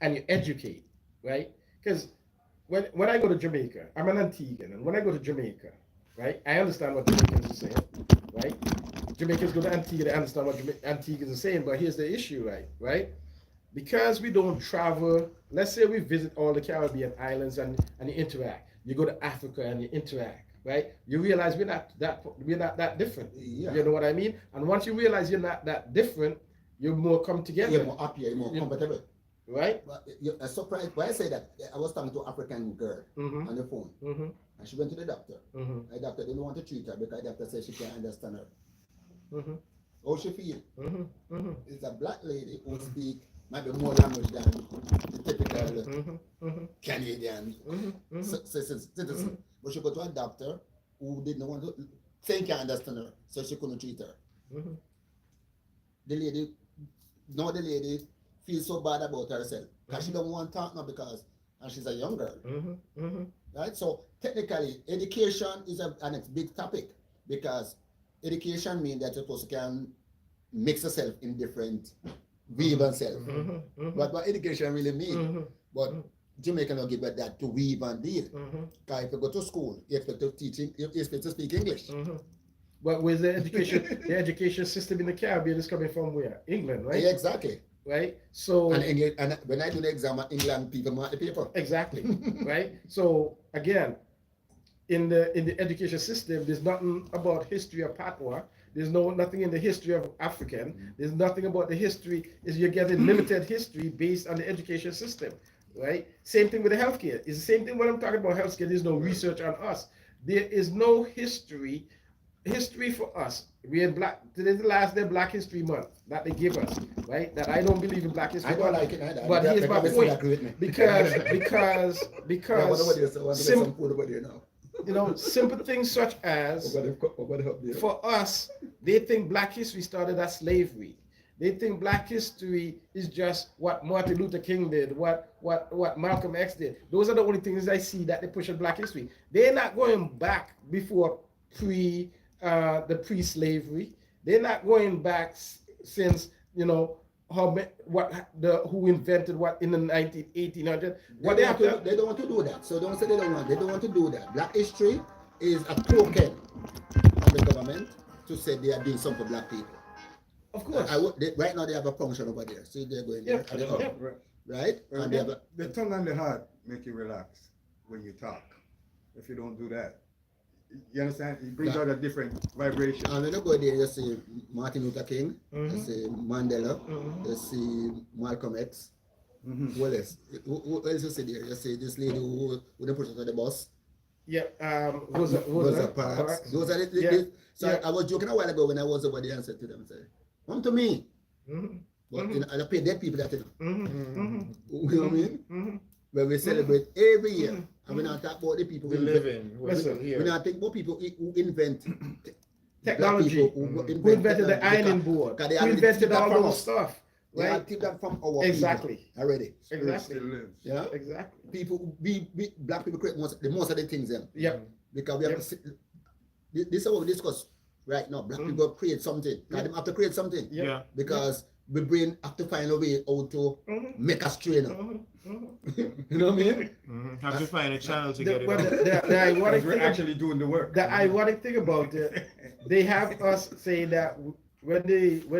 A: and you educate, right? Because when I go to Jamaica, I'm an Antiguan, and when I go to Jamaica, right, I understand what Jamaicans are saying, right? Jamaicans go to Antigua, they understand what Antigans are saying, but here's the issue, right? because we don't travel, let's say we visit all the Caribbean islands and you interact. You go to Africa and you interact, right? You realize we're not that different.
B: Yeah.
A: You know what I mean? And once you realize you're not that different, you're more come together.
B: You're more happier, you're more
A: Yeah.
B: comfortable.
A: Right?
B: But you're surprised why I say that. I was talking to an African girl
A: Mm-hmm.
B: on the phone,
A: Mm-hmm.
B: and she went to the doctor.
A: Mm-hmm.
B: The doctor didn't want to treat her because the doctor said she can't understand her.
A: Mm-hmm.
B: How she feel?
A: Mm-hmm. Mm-hmm.
B: It's a black lady who speak maybe more language than the typical
A: Mm-hmm. Mm-hmm.
B: Canadian
A: Mm-hmm.
B: citizen. But she go to a doctor who didn't want to think can't understand her, so she couldn't treat her.
A: Mm-hmm.
B: The lady feels so bad about herself because she don't want to talk now because and she's a young girl,
A: Mm-hmm. Mm-hmm.
B: right? So technically, education is an big topic because education means that you're supposed to can mix yourself in different weave and self.
A: Mm-hmm.
B: But what education really means,
A: Mm-hmm.
B: but Jamaica don't give it that to weave and deal.
A: Mm-hmm.
B: Because if you go to school, you expect to you expect to speak English.
A: Mm-hmm. But with the education system in the Caribbean is coming from where? England, right?
B: Yeah, exactly.
A: Right? So
B: And English, and when I do the exam at England, people mark the paper.
A: exactly, right? So again, in the education system, there's nothing about history of Patois. There's nothing in the history of African. There's nothing about the history. Is you're getting limited history based on the education system, right? Same thing with the healthcare. It's the same thing when I'm talking about healthcare. There's no research on us. There is no history for us. We had today's the last day of Black History Month that they give us, right? That I don't believe in Black History
B: I don't
A: Month.
B: like it either.
A: But here's my point. Because
B: Yeah, what about this? I want to get
A: sim-
B: some food over there now.
A: you know, simple things such as
B: What help there?
A: for us, they think Black history started as slavery. They think Black history is just what Martin Luther King did, what Malcolm X did. Those are the only things I see that they push on Black history. They're not going back before the pre-slavery. They're not going back since who invented what in the 1800s. What they have to
B: They don't want to do that. So don't say they don't want. They don't want to do that. Black history is a token of the government to say they are doing something for Black people.
A: of course.
B: Right now they have a function over there. See, they're going
A: Yeah,
B: there at the hub,
A: yeah.
B: right?
E: Well,
B: And they have a,
E: the tongue and the heart make you relax when you talk. If you don't do that, you understand? It brings out a different vibration.
B: and when you go there, you see Martin Luther King, you
A: Mhm.
B: see Mandela,
A: Mhm.
B: you see Malcolm X.
E: Mhm.
B: What else? Who else you see there? You see this lady who they put on the bus.
A: Yeah, Rosa
B: Parks. Those are
A: Yeah.
B: So
A: Yeah.
B: I was joking a while ago when I was over there and said to them, say, come to me.
A: Mhm.
B: But
A: Mhm.
B: you know, I pay dead people that thing.
A: Mhm. Mhm.
B: You know what I mean?
A: Mhm.
B: Where we celebrate every year.
A: Mhm.
B: And we not talk about the people
C: We
B: who
C: live
B: invent,
C: in. We're
A: Listen,
C: still here.
B: we not think about people who invent
A: Technology.
B: black people
A: Who invented the
B: technology.
A: ironing board?
B: Because they
A: Who
B: already
A: invented
B: took that
A: all
B: from
A: those
B: us.
A: stuff?
B: They
A: Right?
B: have taken that from our
A: Exactly.
B: people already.
E: Spirit
A: Exactly.
E: still lives.
B: Yeah?
A: Exactly.
B: People, we black people create most of the things then.
A: Yep.
B: Because we have
A: Yep.
B: to sit, this is what we discuss right now. Black
A: Mhm.
B: people create something.
A: Yeah.
B: They have to create something.
A: Yep.
C: Yeah.
B: Because we brain have to find a way how to
A: Mhm.
B: make us train up.
A: Mhm. Mhm.
B: You know what I mean?
C: Mhm. Have to find a channel to get it.
A: But
C: out.
A: the ironic
E: We're
A: thing
E: actually doing the work.
A: the ironic thing about it, they have us saying that when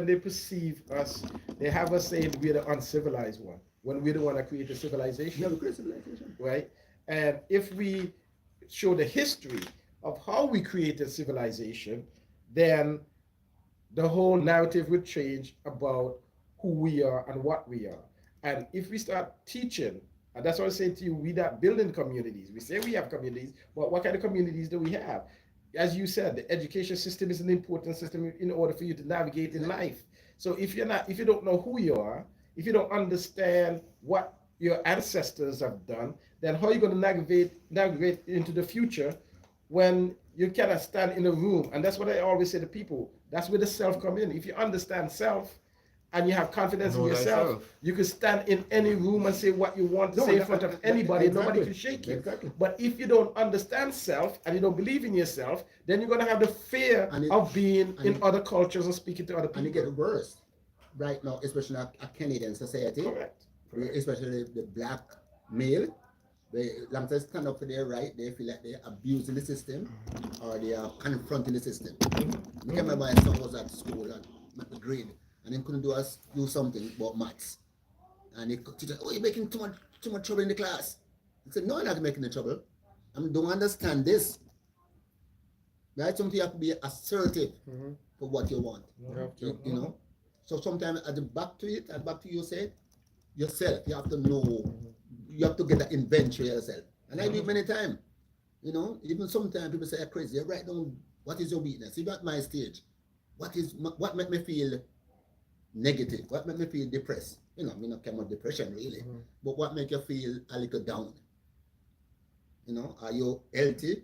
A: they perceive us, they have us saying we're the uncivilized one when we're the one that created civilization,
B: Yeah, we create civilization.
A: right? And if we show the history of how we created civilization, then the whole narrative would change about who we are and what we are. And if we start teaching, and that's what I say to you, we not building communities. We say we have communities, but what kind of communities do we have? As you said, the education system is an important system in order for you to navigate in life. So if you don't know who you are, if you don't understand what your ancestors have done, then how are you going to navigate into the future when you cannot stand in a room? And that's what I always say to people. That's where the self come in. If you understand self and you have confidence in
C: Know
A: yourself,
C: thyself.
A: you can stand in any room and say what you want to
B: No,
A: say in
B: that-
A: front of
B: that-
A: anybody. And nobody
B: exactly.
A: can shake you.
B: Exactly.
A: But if you don't understand self and you don't believe in yourself, then you're going to have the fear
B: And it-
A: of being
B: and
A: in
B: it-
A: other cultures and speaking to other
B: And it
A: people.
B: get worse right now, especially in a Canadian society,
A: Correct.
B: especially the black male. They long as they stand up for their right, they feel like they're abusing the system or they are confronting the system. I can remember my son was at school and at the grade and he couldn't do something about maths. And the teacher, oh, you're making too much trouble in the class. I said, no, I'm not making the trouble. I don't understand this. Right? Sometimes you have to be assertive for what you want. You know? So sometimes at the back to you say, yourself, you have to know, you have to get that inventory yourself. And I do it many times. You know, even sometimes people say, I'm crazy. You write down what is your weakness. Even at my stage, what make me feel negative? What make me feel depressed? You know, I mean, not come of depression really, but what make you feel a little down? You know, are you healthy?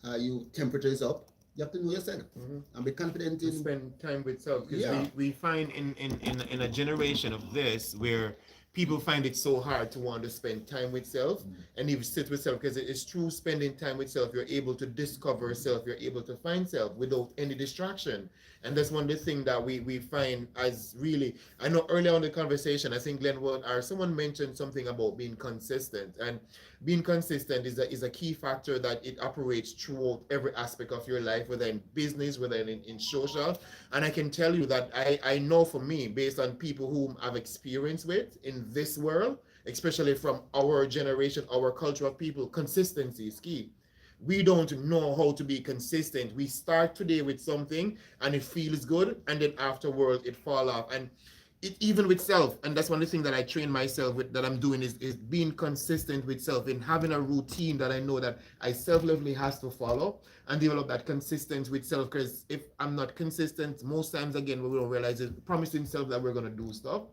B: Are you temperature is up? You have to know yourself and be confident
C: To
B: in.
C: spend time with self, because
B: Yeah.
C: we find in a generation of this where people find it so hard to want to spend time with self and even sit with self, because it's true spending time with self, you're able to discover self, you're able to find self without any distraction. And that's one of the things that we find as really, I know earlier on in the conversation, I think Glenwood or someone mentioned something about being consistent, and being consistent is a key factor that it operates throughout every aspect of your life, whether in business, whether in social. And I can tell you that I know for me, based on people whom I've experienced with in this world, especially from our generation, our culture of people, consistency is key. We don't know how to be consistent. We start today with something and it feels good, and then afterwards it fall off. And it, even with self, and that's one of the things that I train myself with, that I'm doing is being consistent with self, in having a routine that I know that I self-levelly has to follow, and develop that consistency with self. Because if I'm not consistent, most times again we don't realize it, promising self that we're going to do stuff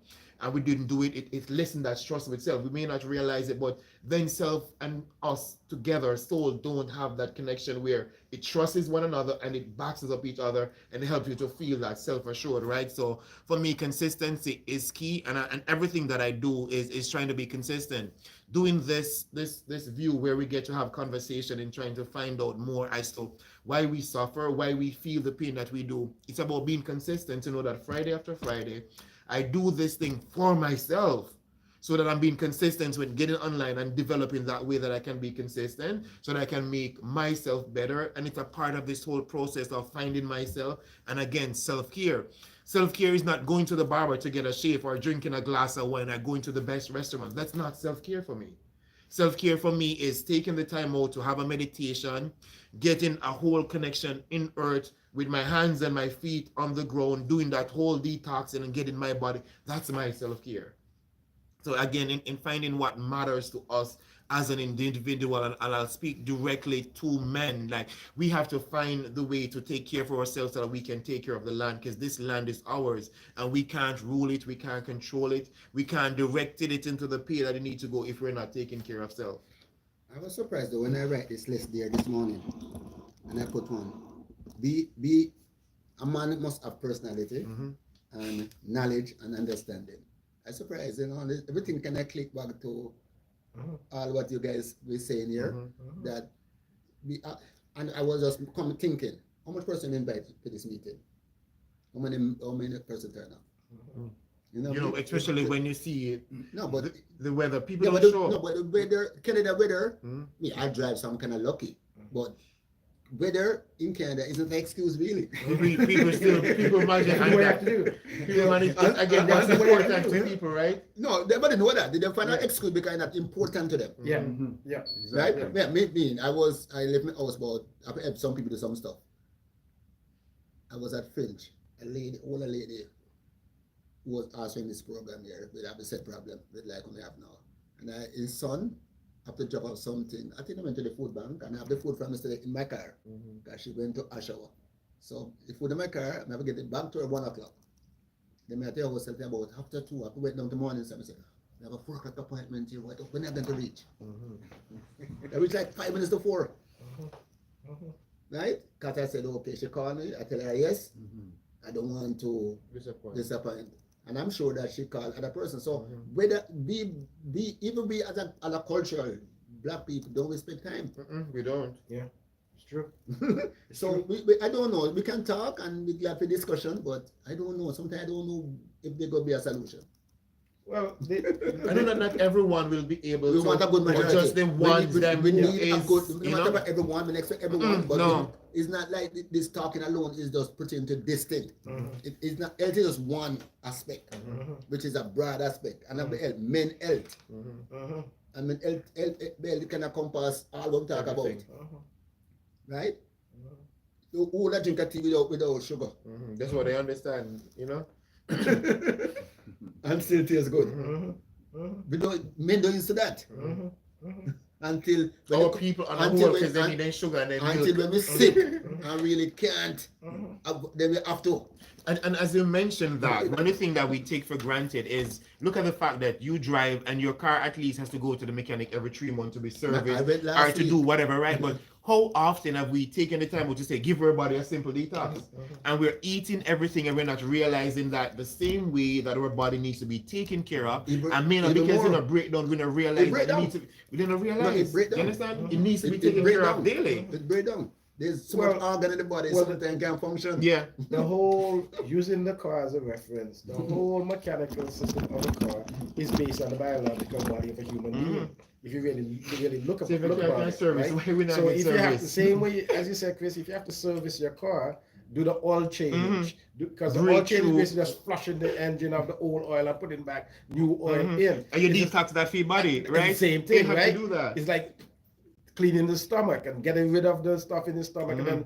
C: and we didn't do it, it lessens that trust with self. We may not realize it, but then self and us together, soul, don't have that connection where it trusts one another and it backs up each other and it helps you to feel that self-assured, right? So for me, consistency is key, and everything that I do is trying to be consistent. Doing this view where we get to have conversation and trying to find out more as to why we suffer, why we feel the pain that we do. It's about being consistent to know that Friday after Friday, I do this thing for myself, so that I'm being consistent with getting online and developing that way that I can be consistent, so that I can make myself better. And it's a part of this whole process of finding myself. And again, self-care. Self-care is not going to the barber to get a shave or drinking a glass of wine or going to the best restaurant. That's not self-care for me. Self-care for me is taking the time out to have a meditation, getting a whole connection in earth with my hands and my feet on the ground, doing that whole detoxing and getting my body. That's my self-care. So again, in finding what matters to us as an individual, and I'll speak directly to men, like we have to find the way to take care for ourselves so that we can take care of the land, because this land is ours and we can't rule it, we can't control it, we can't direct it into the pay that it needs to go if we're not taking care of self.
B: I was surprised though when I write this list there this morning, and I put one. A man must have personality and knowledge and understanding. I'm surprised, you know, everything can I click back to all what you guys were saying here, that and I was just thinking, how much person invited to this meeting? How many person turn up? You know,
C: Especially when you see
B: no, but
C: the weather, people
B: yeah,
C: don't
B: but
C: show
B: no,
C: up.
B: but the weather, Canada weather, me, I drive, so I'm kind of lucky, but weather in Canada isn't an excuse really.
C: People imagine
A: What do we have to do?
C: people manage, again, that's important to people, right?
B: No, they know that. They don't find an excuse because it's not important to them.
A: Yeah, yeah.
B: Right? Yeah, me, I left my house about, I've helped some people do some stuff. I was at Finch, older lady who was answering this program here, with have a set problem with like we have now. And his son have to drop off something. I think I went to the food bank and I have the food from Mr. in my car. Because she went to Oshawa. So the food in my car, I never get it back to her 1 o'clock. Then I tell her something about after 2, I have to wait down the morning. So I say, we have a 4 o'clock appointment here. When are you going to reach? I reach like 5 minutes to 4. Right? Because I said, okay, she called me. I tell her yes. I don't want to disappoint. And I'm sure that she called other person. So whether even we as a cultural black people don't we spend time.
C: We don't.
A: Yeah, it's true.
B: So I don't know. We can talk and we're glad for discussion, but I don't know. Sometimes I don't know if there could be a solution.
A: Well,
C: I know that not everyone will be able
B: We
C: to,
B: want a good
C: but
B: majority.
C: just the ones that
B: we
C: who
B: need a
C: is,
B: good,
C: you
B: no matter
C: know,
B: about everyone, we expect everyone, but
C: no.
B: it's not like this talking alone is just put into this thing. It's not, health is just one aspect, which is a broad aspect. And health, men health. I mean, health can encompass all what we talk about,
C: Everything.
B: right? So who that drink a tea without sugar
C: That's what I understand, you know.
B: and still tastes good. Men don't used to that until when
C: Our
B: they-
C: people on
B: until
C: the whole
B: when-
C: because they need their sugar and their
B: until
C: milk.
B: when we're sick and really can't, then we have to.
C: And as you mentioned that, one of the things that we take for granted is look at the fact that you drive and your car at least has to go to the mechanic every 3 months to be
B: I
C: serviced
B: went
C: or
B: last
C: to
B: week.
C: do whatever, right? But how often have we taken the time to say, give everybody a simple detox? And we're eating everything and we're not realizing that the same way that our body needs to be taken care of,
B: It break-
C: and may not
B: even
C: because
B: more.
C: in a breakdown, we don't realize
B: break
C: that
B: down.
C: we don't realize.
B: break
C: You
B: down.
C: understand? It needs to be
B: It
C: taken
B: break
C: care
B: down.
C: of daily.
B: It break down. There's so
A: Well-
B: much organ in the body,
A: well,
B: something can't function.
C: Yeah.
A: The whole, using the car as a reference, the whole mechanical system of the car is based on the biological body of a human being. If you really look at
C: So if
A: look
C: I
A: about
C: can
A: it,
C: service,
A: right?
C: why we not
A: So
C: get
A: if you have the
C: service?
A: same way, as you said, Chris, if you have to service your car, do the oil change. Because the
C: Break
A: oil change
C: through.
A: is basically just flushing the engine of the old oil and putting back new oil in.
C: And you
A: It's
C: detox that feed body,
A: it's
C: right?
A: the same
C: You
A: thing,
C: have
A: right?
C: to do that.
A: It's like cleaning the stomach and getting rid of the stuff in the stomach and then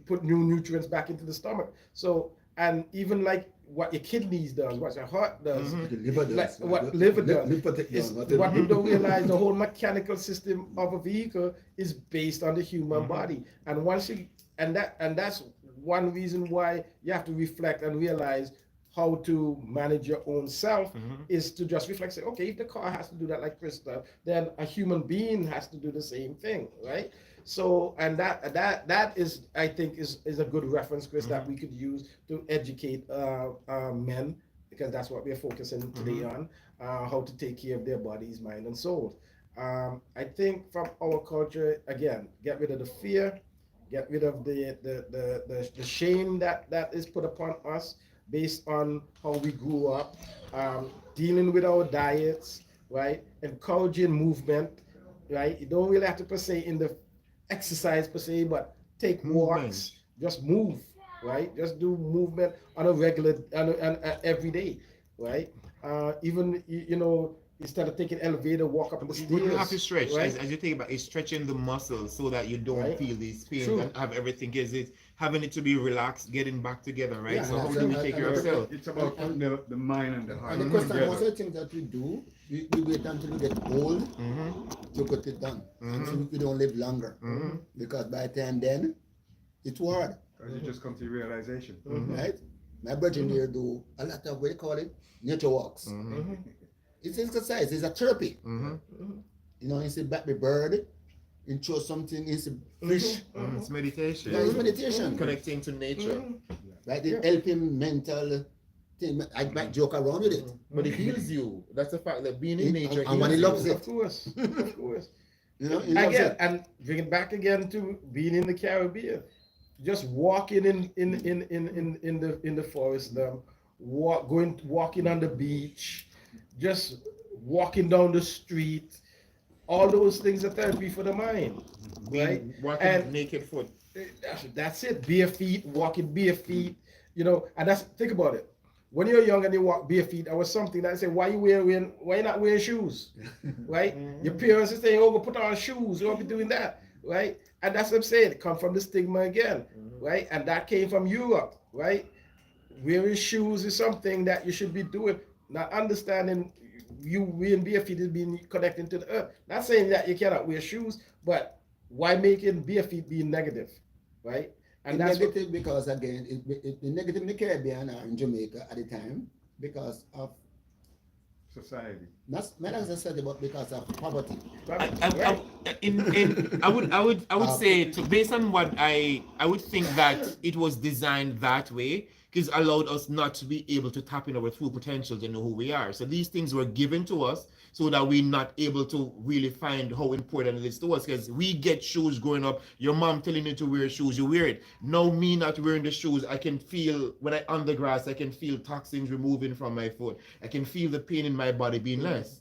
A: put new nutrients back into the stomach. So, and even like what your kidneys does, what your heart does,
B: The liver does.
A: like what liver does.
B: Liver take
A: is
B: down,
A: what people don't realize, the whole mechanical system of a vehicle is based on the human body. And once you, and that's one reason why you have to reflect and realize how to manage your own self is to just reflect, say, okay, if the car has to do that like Chris does, then a human being has to do the same thing, right? So, and that is, I think, is a good reference, Chris, that we could use to educate men, because that's what we're focusing today on, how to take care of their bodies, mind, and soul. I think from our culture, again, get rid of the fear, get rid of the shame that is put upon us based on how we grew up, dealing with our diets, right? Encouraging movement, right? You don't really have to per se in the exercise per se, but take walks, just move, right? Just do movement on a regular, on every day, right? Even, you know, instead of taking elevator, walk up the stairs.
C: But you have to stretch,
A: right?
C: as you think about it, stretching the muscles so that you don't
A: Right.
C: feel these pains
A: True.
C: and have everything. Is it having it to be relaxed, getting back together, right?
B: Yeah,
C: so how
B: and-
C: do we
B: and-
C: take care
B: and-
C: of ourselves?
E: It's about putting the mind and the heart
B: And the question,
E: together.
B: most of the things that we do, we wait until we get old to get it done. And so we don't live longer. Because by the time then, it's too hard,
E: Because you just come to the realization.
B: right? My brother here do a lot of, what do you call it? Nature walks. It's exercise, it's a therapy. You know, it's a baby bird, intro something, it's a fish.
C: It's meditation,
B: Yeah, it's meditation.
C: connecting to nature.
B: Right? It help him mental thing. I might joke around with it.
C: But it heals you. That's the fact that being in
B: It-
C: nature
B: and when
C: heals
B: he
C: you.
B: loves it.
A: Of course, of course.
B: You know, he loves
A: Again,
B: it.
A: and bring it back again to being in the Caribbean, just walking in the forest, walking on the beach, just walking down the street, all those things are therapy for the mind, right?
C: Walking
A: And
C: naked foot.
A: that's it. Bare feet, walking bare feet, you know. And that's, think about it. When you're young and you walk bare feet, I was something that I said, why you not wearing shoes, right? Your parents are saying, oh, go put on shoes. You won't be doing that, right? And that's what I'm saying. It comes from the stigma again, right? And that came from Europe, right? Wearing shoes is something that you should be doing. Not understanding you wearing bare feet is being connected to the earth. Not saying that you cannot wear shoes, but why making bare feet being negative, right? And
B: It's
A: that's what,
B: negative because, again, it's negative in the Caribbean or in Jamaica at the time because of,
E: Society.
B: not necessarily, but because of poverty.
C: I would say, based on what I would think that it was designed that way It's allowed us not to be able to tap in our full potential to know who we are. So these things were given to us so that we're not able to really find how important it is to us. Because we get shoes growing up, your mom telling you to wear shoes, you wear it. Now me not wearing the shoes, I can feel, when I on the grass, I can feel toxins removing from my foot. I can feel the pain in my body being less.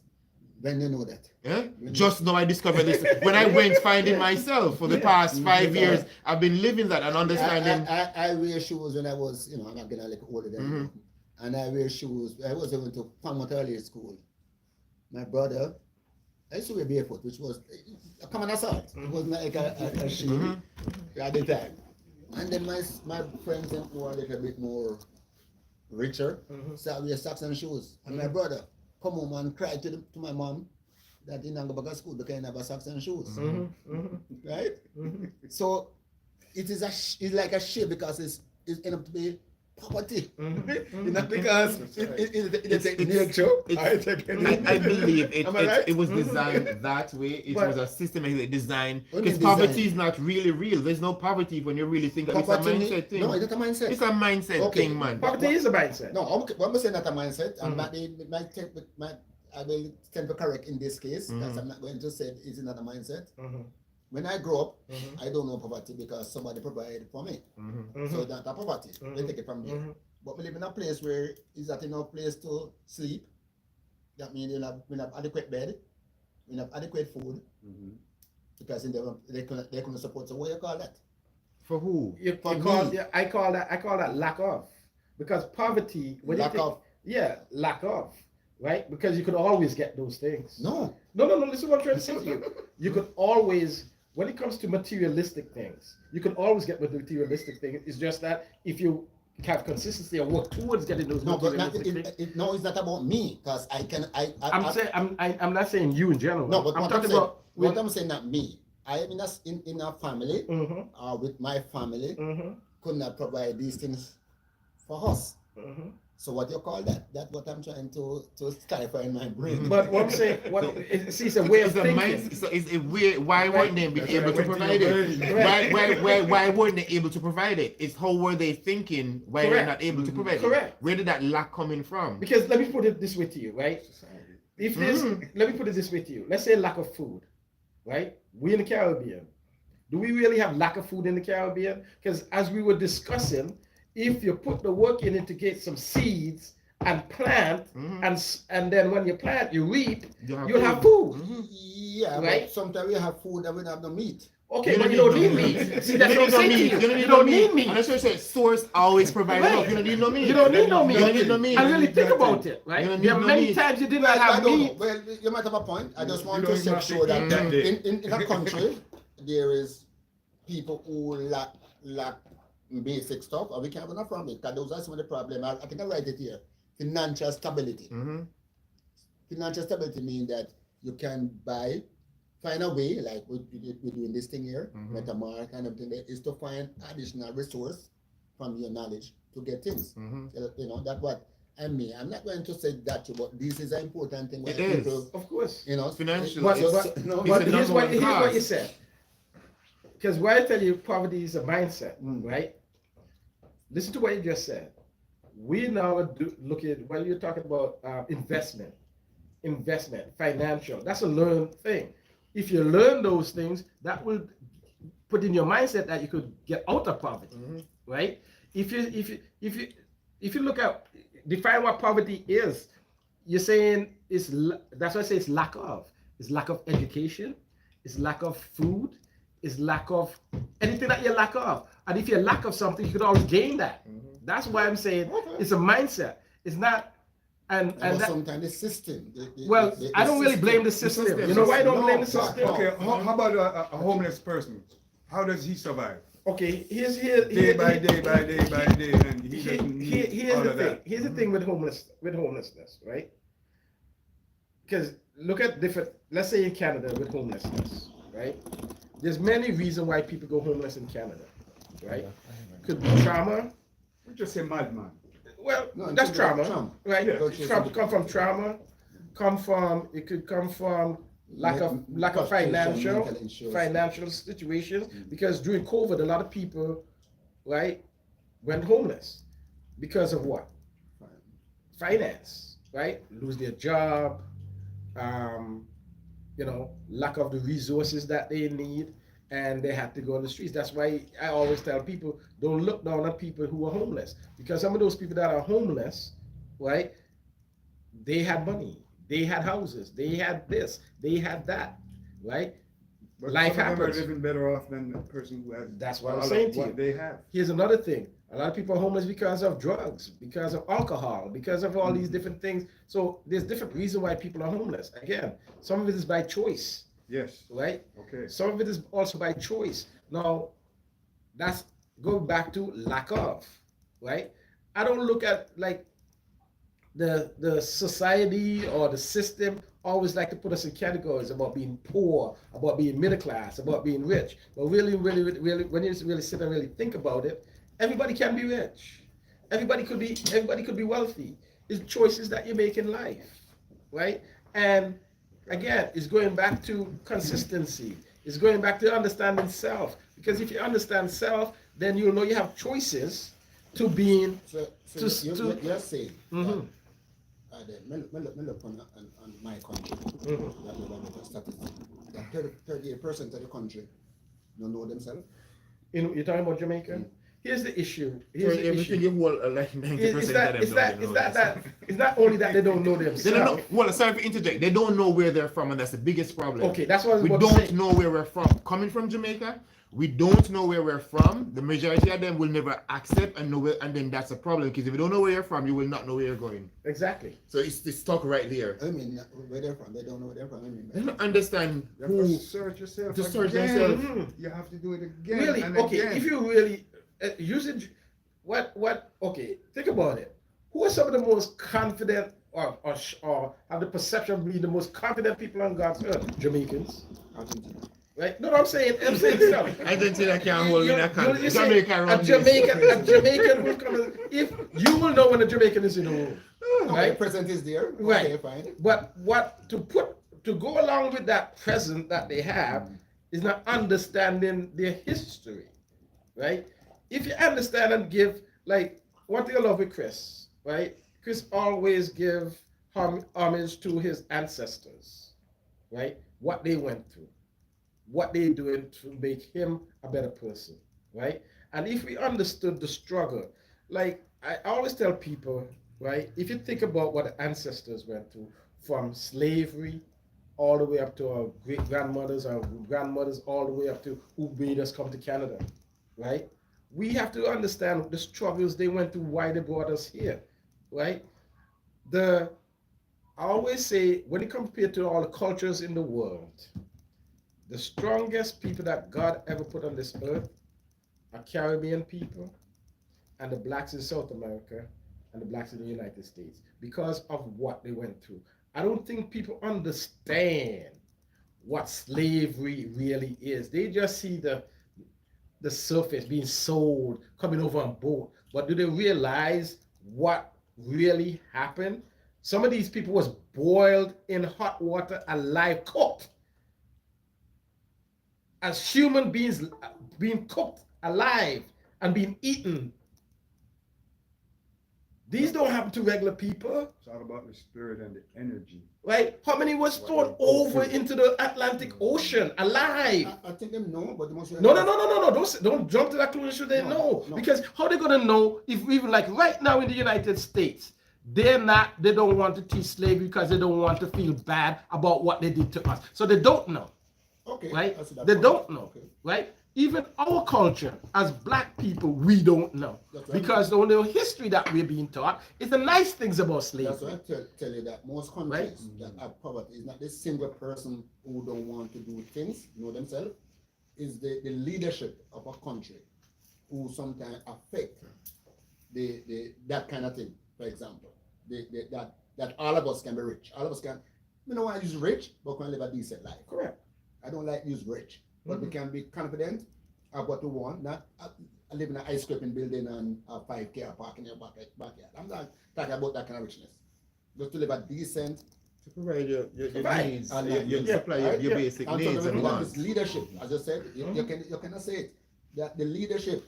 B: When you know that.
C: Yeah? Just now I discovered this. When I went finding myself for the past 5 years, I've been living that and understanding.
B: I wear shoes when I was, you know, I'm getting a little older than you. And I wear shoes. I was going to Falmouth Early School. My brother, I used to wear barefoot, which was a common assault. It wasn't like a shield at the time. And then my friends were a little bit more richer, so I wear socks and shoes. And my brother come home and cry to my mom that he didn't go back to school because he never socks and shoes. Right? So it is it's like a shame because it's end up to be poverty. You know, because it's nature.
C: I believe
B: right?
C: it was designed that way. It
A: But-
C: was a systematically designed
B: What
C: because
B: is design?
C: poverty is not really real. There's no poverty when you really think of it. It's a mindset thing.
B: No, it's not a mindset.
C: It's a mindset
B: Okay.
C: thing, man.
A: Poverty is a mindset.
B: No, I'm saying that a mindset, and I will tend to correct in this case, because I'm not going to say it's not a mindset. When I grow up, I don't know poverty because somebody provided for me. So that's a poverty. They take it from there. But we live in a place where is that no place to sleep. That means we have adequate bed, we have adequate food, because they couldn't support. So what you call that?
C: For who?
A: I call that lack of, because poverty. When you
B: Lack
A: think-
B: of.
A: Yeah, lack of, right? Because you could always get those things.
B: No.
A: No. Listen, what I'm trying to say to you. You could always, when it comes to materialistic things, you can always get with materialistic things. It's just that if you have consistency and work towards getting those
B: No, but not,
A: materialistic things.
B: no, it's not about me, because
A: I'm not saying you in general.
B: No, but
A: I'm
B: what
A: talking
B: saying,
A: about.
B: what I'm saying, not me. I am in a family,
A: Mm-hmm,
B: or with my family,
A: mm-hmm,
B: could not provide these things for us.
A: mm-hmm.
B: So what you call that? That's what I'm trying to clarify in my brain.
A: But what I'm saying, it's a way of
C: It's a
A: thinking.
C: mind, so it's a weird. Why weren't they
E: That's
C: able
E: right,
C: to
E: went to
C: provide
E: your
C: it?
E: brain.
C: Why weren't they able to provide it? It's how were they thinking? Why they're
A: Correct.
C: not able to provide it?
A: Correct.
C: Where did that lack coming from?
A: Because let me put it this way to you, right? If there's, let me put it this way to you. Let's say lack of food, right? We in the Caribbean. Do we really have lack of food in the Caribbean? Because as we were discussing, if you put the work in it to get some seeds and plant, and then when you plant, you reap, you'll have food.
B: Yeah,
A: Right?
B: but sometimes we have food and we don't have no meat.
A: Okay, but you don't need meat. See, that's what I'm saying to you. You don't need meat.
C: And that's what I said. Source always provides
A: Right.
C: enough. You don't need no meat.
A: You don't need no meat.
C: You don't need no meat.
A: And really think about it,
C: You
A: right?
C: don't
A: There are
C: need no
A: many
C: meat.
A: times you did
B: Well,
A: not
B: I
A: have
B: don't know.
A: meat.
B: Well, you might have a point. I just want
E: You
B: to
E: don't even
B: make
E: have to
B: sure that
E: eat that day.
B: in a country, there is people who lack basic stuff, or we can't run from it. Because those are some of the problems. I think I write it here. Financial stability. Financial stability means that you can find a way, like we're doing this thing here, MetaMark kind of thing, is to find additional resource from your knowledge to get things. You know, that's what I mean. I'm not going to say that, but this is an important thing.
C: It
B: where
C: is.
B: people,
A: Of course.
B: you know,
C: Financial.
A: But,
C: It's-
A: but,
B: no,
C: it's
A: but
C: the
A: here's
C: number
A: what,
C: one
A: here's what you
C: cause.
A: said. Because why I tell you poverty is a mindset, right? Listen to what you just said. We now look at when you're talking about investment, financial. That's a learned thing. If you learn those things, that will put in your mindset that you could get out of poverty, right? If you look at define what poverty is, you're saying that's why I say it's lack of. It's lack of education, it's lack of food, it's lack of anything that you lack of. And if you lack of something, you could always gain that. That's why I'm saying it's a mindset. It's not and
B: but
A: that,
B: sometimes the system.
A: well, I don't really blame the system. You know why I don't blame the system?
E: Okay, how about a homeless person? How does he survive?
A: Okay, here's
E: Day by day, and he doesn't need
A: here's
E: all
A: the
E: of
A: thing.
E: that.
A: Here's the thing with homelessness, right? Because look at different. Let's say in Canada with homelessness, right? There's many reasons why people go homeless in Canada, right? Could be trauma.
E: We just say madman.
A: Well,
B: No, it
A: that's
B: could be like
A: trauma,
B: trauma.
A: right?
E: Yeah.
A: Come from trauma. It could come from lack of financial situations. Because during COVID, a lot of people, right, went homeless. Because of what? Finance, right? Lose their job, lack of the resources that they need, and they have to go on the streets. That's why I always tell people, don't look down on people who are homeless, because some of those people that are homeless, right? They had money, they had houses, they had this, they had that, right?
E: But
A: Life
E: some of them are
A: happens.
E: living better off than the person who has
A: That's what I'm
E: all of
A: saying to
E: what
A: you.
E: they have.
A: Here's another thing. A lot of people are homeless because of drugs, because of alcohol, because of all these different things. So there's different reasons why people are homeless. Again, some of it is by choice,
E: Yes.
A: right?
E: Okay.
A: Some of it is also by choice. Now, that's going back to lack of, right? I don't look at like the society or the system always like to put us in categories about being poor, about being middle class, about being rich. But really, when you really sit and really think about it, everybody can be rich. Everybody could be wealthy. It's choices that you make in life, right? And again, it's going back to consistency. It's going back to understanding self. Because if you understand self, then you'll know you have choices to being.
B: So you're saying
A: Mhm.
B: that, me look on my country,
A: Mhm.
B: that we look at statistics, that 38% of the country don't know themselves.
A: You're talking about Jamaica? Here's the issue. Here's the
C: Everything
A: issue.
C: you hold like 90%
A: It's
C: of
A: that,
C: them
A: it's
C: don't
A: that,
C: know
A: it's that,
C: themselves.
A: it's not only that they don't know
C: They
A: themselves.
C: don't know. Well, sorry for interject. They don't know where they're from, and that's the biggest problem.
A: Okay, that's what I was
C: We
A: about to
C: don't
A: say.
C: know where we're from. Coming from Jamaica, we don't know where we're from. The majority of them will never accept and know where, and then that's a problem. Because if you don't know where you're from, you will not know where you're going.
A: Exactly.
C: So it's stuck right there.
B: I mean, where they're from, they don't know where they're from. I mean,
C: They don't understand
E: You have to
C: who.
E: search yourself.
C: To search
E: again.
C: themselves.
A: Mhm.
E: You have to do it again.
A: Really?
E: And
A: Okay,
E: again.
A: if you really using okay, think about it. Who are some of the most confident or have the perception of being the most confident people on God's earth? Jamaicans.
B: Argentina.
A: Right? No, I'm saying so.
C: Argentina can't hold in a country.
A: You say
C: Jamaica
A: a
C: run this.
A: Jamaican will come in, if you will know when a Jamaican is in the room.
B: Okay,
A: Right?
B: present is there.
A: Right.
B: Okay, fine.
A: But to go along with that present that they have is not understanding their history, right? If you understand and give, like, one thing I love with Chris, right? Chris always give homage to his ancestors, right? What they went through, what they doing to make him a better person, right? And if we understood the struggle, like I always tell people, right? If you think about what the ancestors went through, from slavery all the way up to our great grandmothers, our grandmothers, all the way up to who made us come to Canada, right? We have to understand the struggles they went through, why they brought us here, right? I always say, when you compare to all the cultures in the world, the strongest people that God ever put on this earth are Caribbean people and the blacks in South America and the blacks in the United States, because of what they went through. I don't think people understand what slavery really is. They just see the surface, being sold, coming over on boat. But do they realize what really happened? Some of these people was boiled in hot water, alive, cooked. As human beings being cooked alive and being eaten. These don't happen to regular people,
E: It's all about the spirit and the energy.
A: right? How many was thrown over into the Atlantic Ocean alive?
B: I think them know, but the most.
A: No. Don't jump to that conclusion. They know.
B: No.
A: Because how they gonna know if even like right now in the United States, they don't want to teach slavery because they don't want to feel bad about what they did to us. So they don't know.
B: Okay.
A: Right?
B: I see that
A: They
B: point.
A: don't know.
B: Okay.
A: Right? Even our culture as black people, we don't know.
B: That's right.
A: Because the only history that we're being taught is the nice things about
B: That's
A: slavery.
B: why I tell you that most countries that have poverty is not the single person who don't want to do things, know themselves, is the leadership of a country who sometimes affect that kind of thing. For example, that all of us can be rich. All of us can. We don't want to use rich, but can live a decent life.
A: Correct.
B: I don't like use rich, but we can be confident of what we want. Not I live in an ice scraping building and a 5K park in your backyard. I'm not talking about that kind of richness. Just to live a decent.
C: To provide your
A: Right.
C: needs,
B: And
C: your supply your basic
B: And
C: needs
B: so
C: and
B: that
C: wants.
B: is leadership, as I said. You cannot say it that the leadership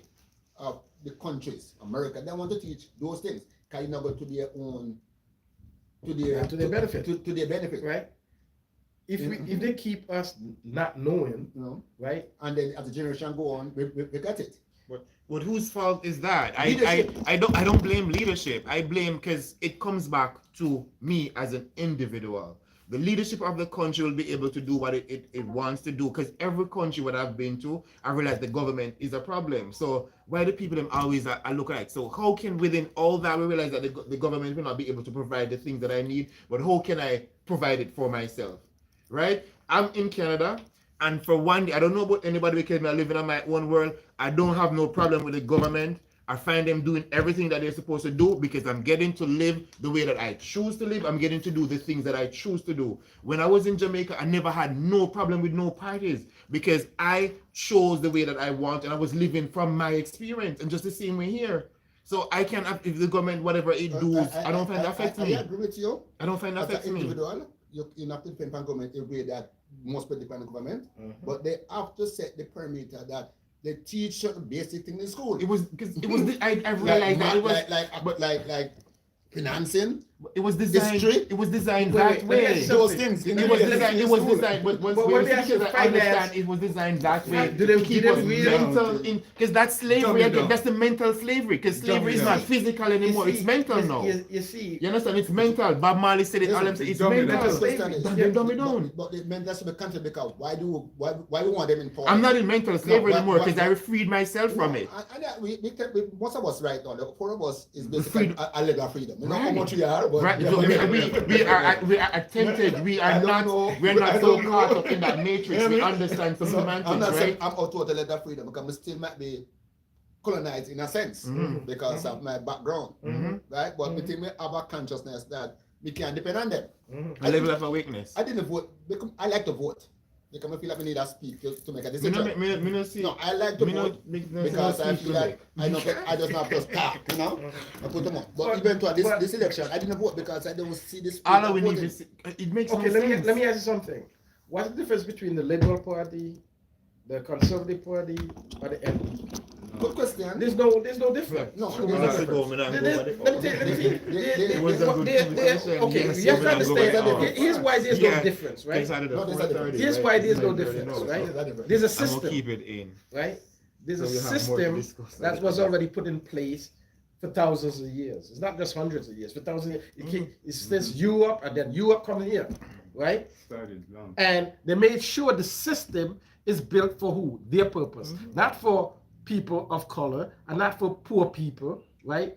B: of the countries, America, they want to teach those things. Can you not go to their own, to their
A: benefit.
B: to their benefit,
A: Right? If they keep us not knowing,
B: you know?
A: right?
B: And then as the generation go on, we get it.
C: But whose fault is that?
B: Leadership.
C: I don't blame leadership. I blame because it comes back to me as an individual. The leadership of the country will be able to do what it wants to do, because every country what I've been to, I realize the government is a problem. So why do people them always are look like? So how can within all that we realize that the government will not be able to provide the things that I need, but how can I provide it for myself? Right? I'm in Canada, and for one day, I don't know about anybody because I live in my own world. I don't have no problem with the government. I find them doing everything that they're supposed to do because I'm getting to live the way that I choose to live. I'm getting to do the things that I choose to do. When I was in Jamaica, I never had no problem with no parties because I chose the way that I want and I was living from my experience, and just the same way here. So I can, if the government, whatever it does, I don't find that affects me.
B: I agree with you.
C: I don't find that
B: As an
C: affects me.
B: individual, you not to depend on government in a way that most people depend on government, but they have to set the parameter that they teach certain basic things in school.
C: It was because it was. I realized that it was
B: like financing.
C: It was designed.
B: History?
C: It was designed
A: Wait,
C: that
A: wait, let me
C: way.
A: ask
B: Those
A: something.
B: things.
C: It was designed. It was
B: school.
C: designed. But
A: But when we actually
C: I
A: finance-
C: understand it was designed that way.
A: Do they-
C: to keep
A: do
C: us
A: they really-
C: mental in, because that's slavery.
E: Dumb it
C: Again,
E: down.
C: that's the mental slavery. Because slavery is
E: Dumb it
C: not
E: down.
C: physical anymore. It's mental now.
A: You see,
C: You understand? It's mental. Bob Marley said it.
B: Yes,
C: All them say it's
E: dumb it
C: mental.
E: down.
C: They dumb it down.
B: But the men that's the country because why we want them in power?
C: I'm not in mental slavery
B: but-
C: anymore
B: but-
C: because I freed myself from it.
B: Most of us right now, the four of us is basically
C: freedom.
B: a legal freedom. We know how
C: Right.
B: much we are, but
C: Right,
B: we
C: so
B: are-
C: we are attempted. We
B: I
C: are
B: don't
C: not.
B: know.
C: We're not
B: I
C: so
B: don't
C: caught
B: know.
C: up in that matrix.
B: Yeah,
C: We
B: me-
C: understand some
B: So, I'm not
C: semantics,
B: saying
C: right?
B: I'm out to legal freedom because I still might be colonized in a sense because of my background, right? But we think we have a consciousness that we can depend on them.
C: A level of awakeness.
B: I didn't vote because I like to vote because I feel like we need a speak to make a
C: Me
B: decision.
C: no see.
B: No, I like to
C: Me no-
B: vote
C: me no
B: because
C: see
B: I feel like I know I just have to start, you know. I put them up. But eventually this election, I didn't vote because I don't see this.
C: All we need is it makes
A: okay,
C: no sense.
A: let me ask you something. What's the difference between the Liberal Party, the Conservative Party, or the NDP?
B: Good question.
A: There's no difference.
B: No,
A: There's
B: there's
A: no
B: no
A: difference. Let me see.
C: It was a good conversation.
A: Okay,
C: Yes,
A: you have to
C: we're gonna go back
A: understand.
C: on.
A: Here's why there's
C: Yeah.
A: no difference, right?
C: Inside of the
B: No, there's a
C: 4:30,
A: Here's
C: right?
A: why there's no
C: 9:30
A: difference,
C: now.
A: right?
B: There's a difference.
A: There's a
C: I'm gonna
A: system,
C: keep it in.
A: right? There's a
C: So we have more to
A: system
C: discuss.
A: that was already put in place for thousands of years. It's not just hundreds of years, for thousands of years. It's since Europe, and then Europe coming here, right?
E: Started long.
A: And they made sure the system is built for who? Their purpose. Not for people of color and not for poor people, right?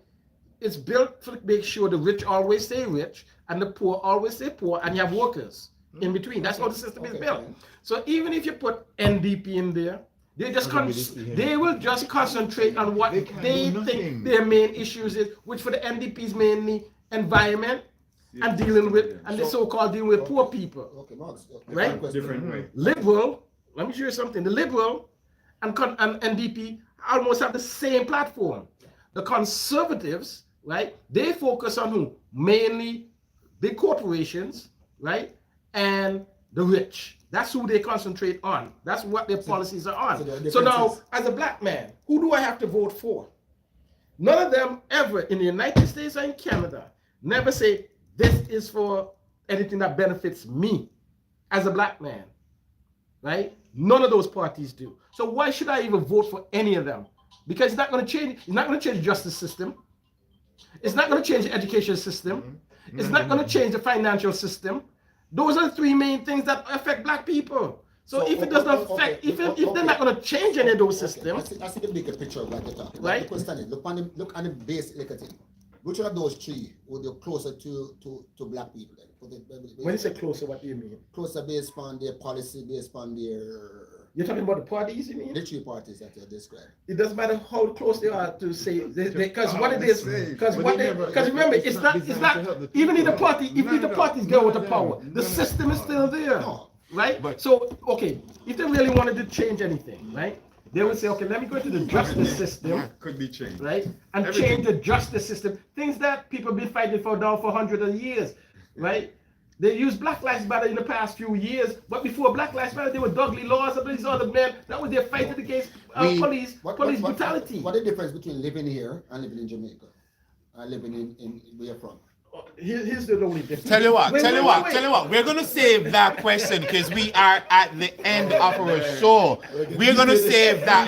A: It's built to make sure the rich always stay rich and the poor always stay poor, and you have workers in between. That's how the system is
B: Okay,
A: built.
B: fine.
A: So even if you put NDP in there, they will just concentrate on what
C: They
A: they
C: can't do
A: think
C: nothing.
A: their main issues is, which for the NDP is mainly environment and dealing with, and the so-called dealing with poor people.
B: Okay, Marks. Okay,
A: Right?
B: fine question.
E: Different way.
A: Liberal, let me show you something. The Liberal and NDP almost have the same platform. The Conservatives, right, they focus on who? Mainly big corporations, right, and the rich. That's who they concentrate on. That's what their policies are
B: so there are
A: on. So now,
B: differences.
A: as a black man, who do I have to vote for? None of them ever in the United States or in Canada never say this is for anything that benefits me as a black man, right? None of those parties do. So why should I even vote for any of them? Because it's not going to change. It's not going to change the justice system. It's not going to change the education system. It's not going to change the financial system. Those are the three main things that affect black people. So if it does not affect, if they're not going to change any of those systems,
B: I see the bigger picture of what you're talking about.
A: Right.
B: The question is, look on the base like a thing. Which of those three would you closer to black people? Then?
A: when you say closer, what do you mean?
B: Closer based on their policy, based on their
A: You're talking about the parties, you mean?
B: the three parties that you described.
A: It doesn't matter how close they are to say because what it is, because
C: But
A: what
C: they
A: they,
C: never-
A: because remember, it's not
C: designed to help the
A: even if the
C: people.
A: party, even if the parties go with the power, the system is still there,
B: No.
A: right?
C: But-
A: So okay, if they really wanted to change anything, right, they would say, okay, let me go to the justice system,
E: Could be changed.
A: right, and
C: Everything.
A: change the justice system, things that people have been fighting for now for hundreds of years, right? They used Black Lives Matter in the past few years, but before Black Lives Matter, they were Dudley Laws and these other men. That was their fighting against police brutality.
B: What is the difference between living here and living in Jamaica? Living in where you're from?
A: Here's the only difference.
C: Tell you what,
A: Wait.
C: we're gonna save that question because we are at the end of our show. We're gonna save that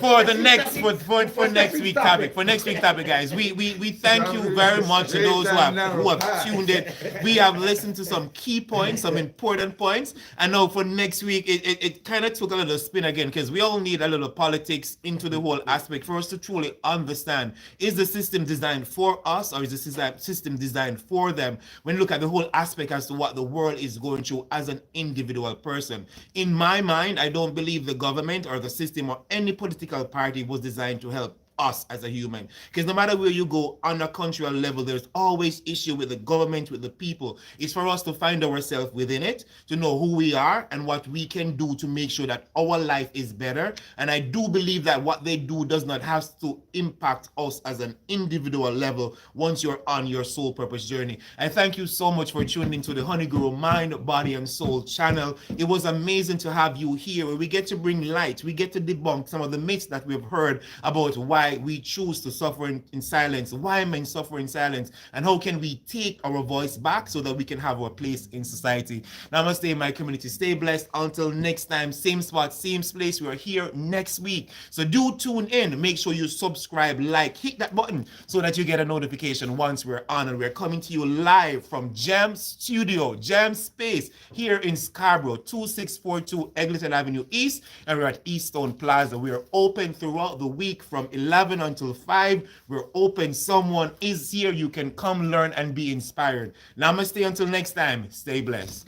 C: for the next for next week topic. For next week topic, guys. We thank you very much to those who have tuned in. We have listened to some key points, some important points. And now for next week, it kind of took a little spin again because we all need a little politics into the whole aspect for us to truly understand, is the system designed for us or is the system designed for them? When you look at the whole aspect as to what the world is going through as an individual person. In my mind, I don't believe the government or the system or any political party was designed to help us as a human, because no matter where you go on a country level, there's always issue with the government, with the people. It's for us to find ourselves within it, to know who we are and what we can do to make sure that our life is better. And I do believe that what they do does not have to impact us as an individual level once you're on your soul purpose journey. I thank you so much for tuning into the Honey Guru Mind, Body and Soul channel. It was amazing to have you here where we get to bring light, we get to debunk some of the myths that we've heard about why we choose to suffer in silence, why men suffer in silence, and how can we take our voice back so that we can have our place in society. Namaste, my community. Stay blessed. Until next time, same spot, same place. We are here next week. So do tune in. Make sure you subscribe, like, hit that button so that you get a notification once we're on. And we're coming to you live from Jam Studio, Jam Space here in Scarborough, 2642 Eglinton Avenue East. And we're at Eaststone Plaza. We are open throughout the week from 11 until 5. We're open. Someone is here. You can come learn and be inspired. Namaste until next time. Stay blessed.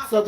B: So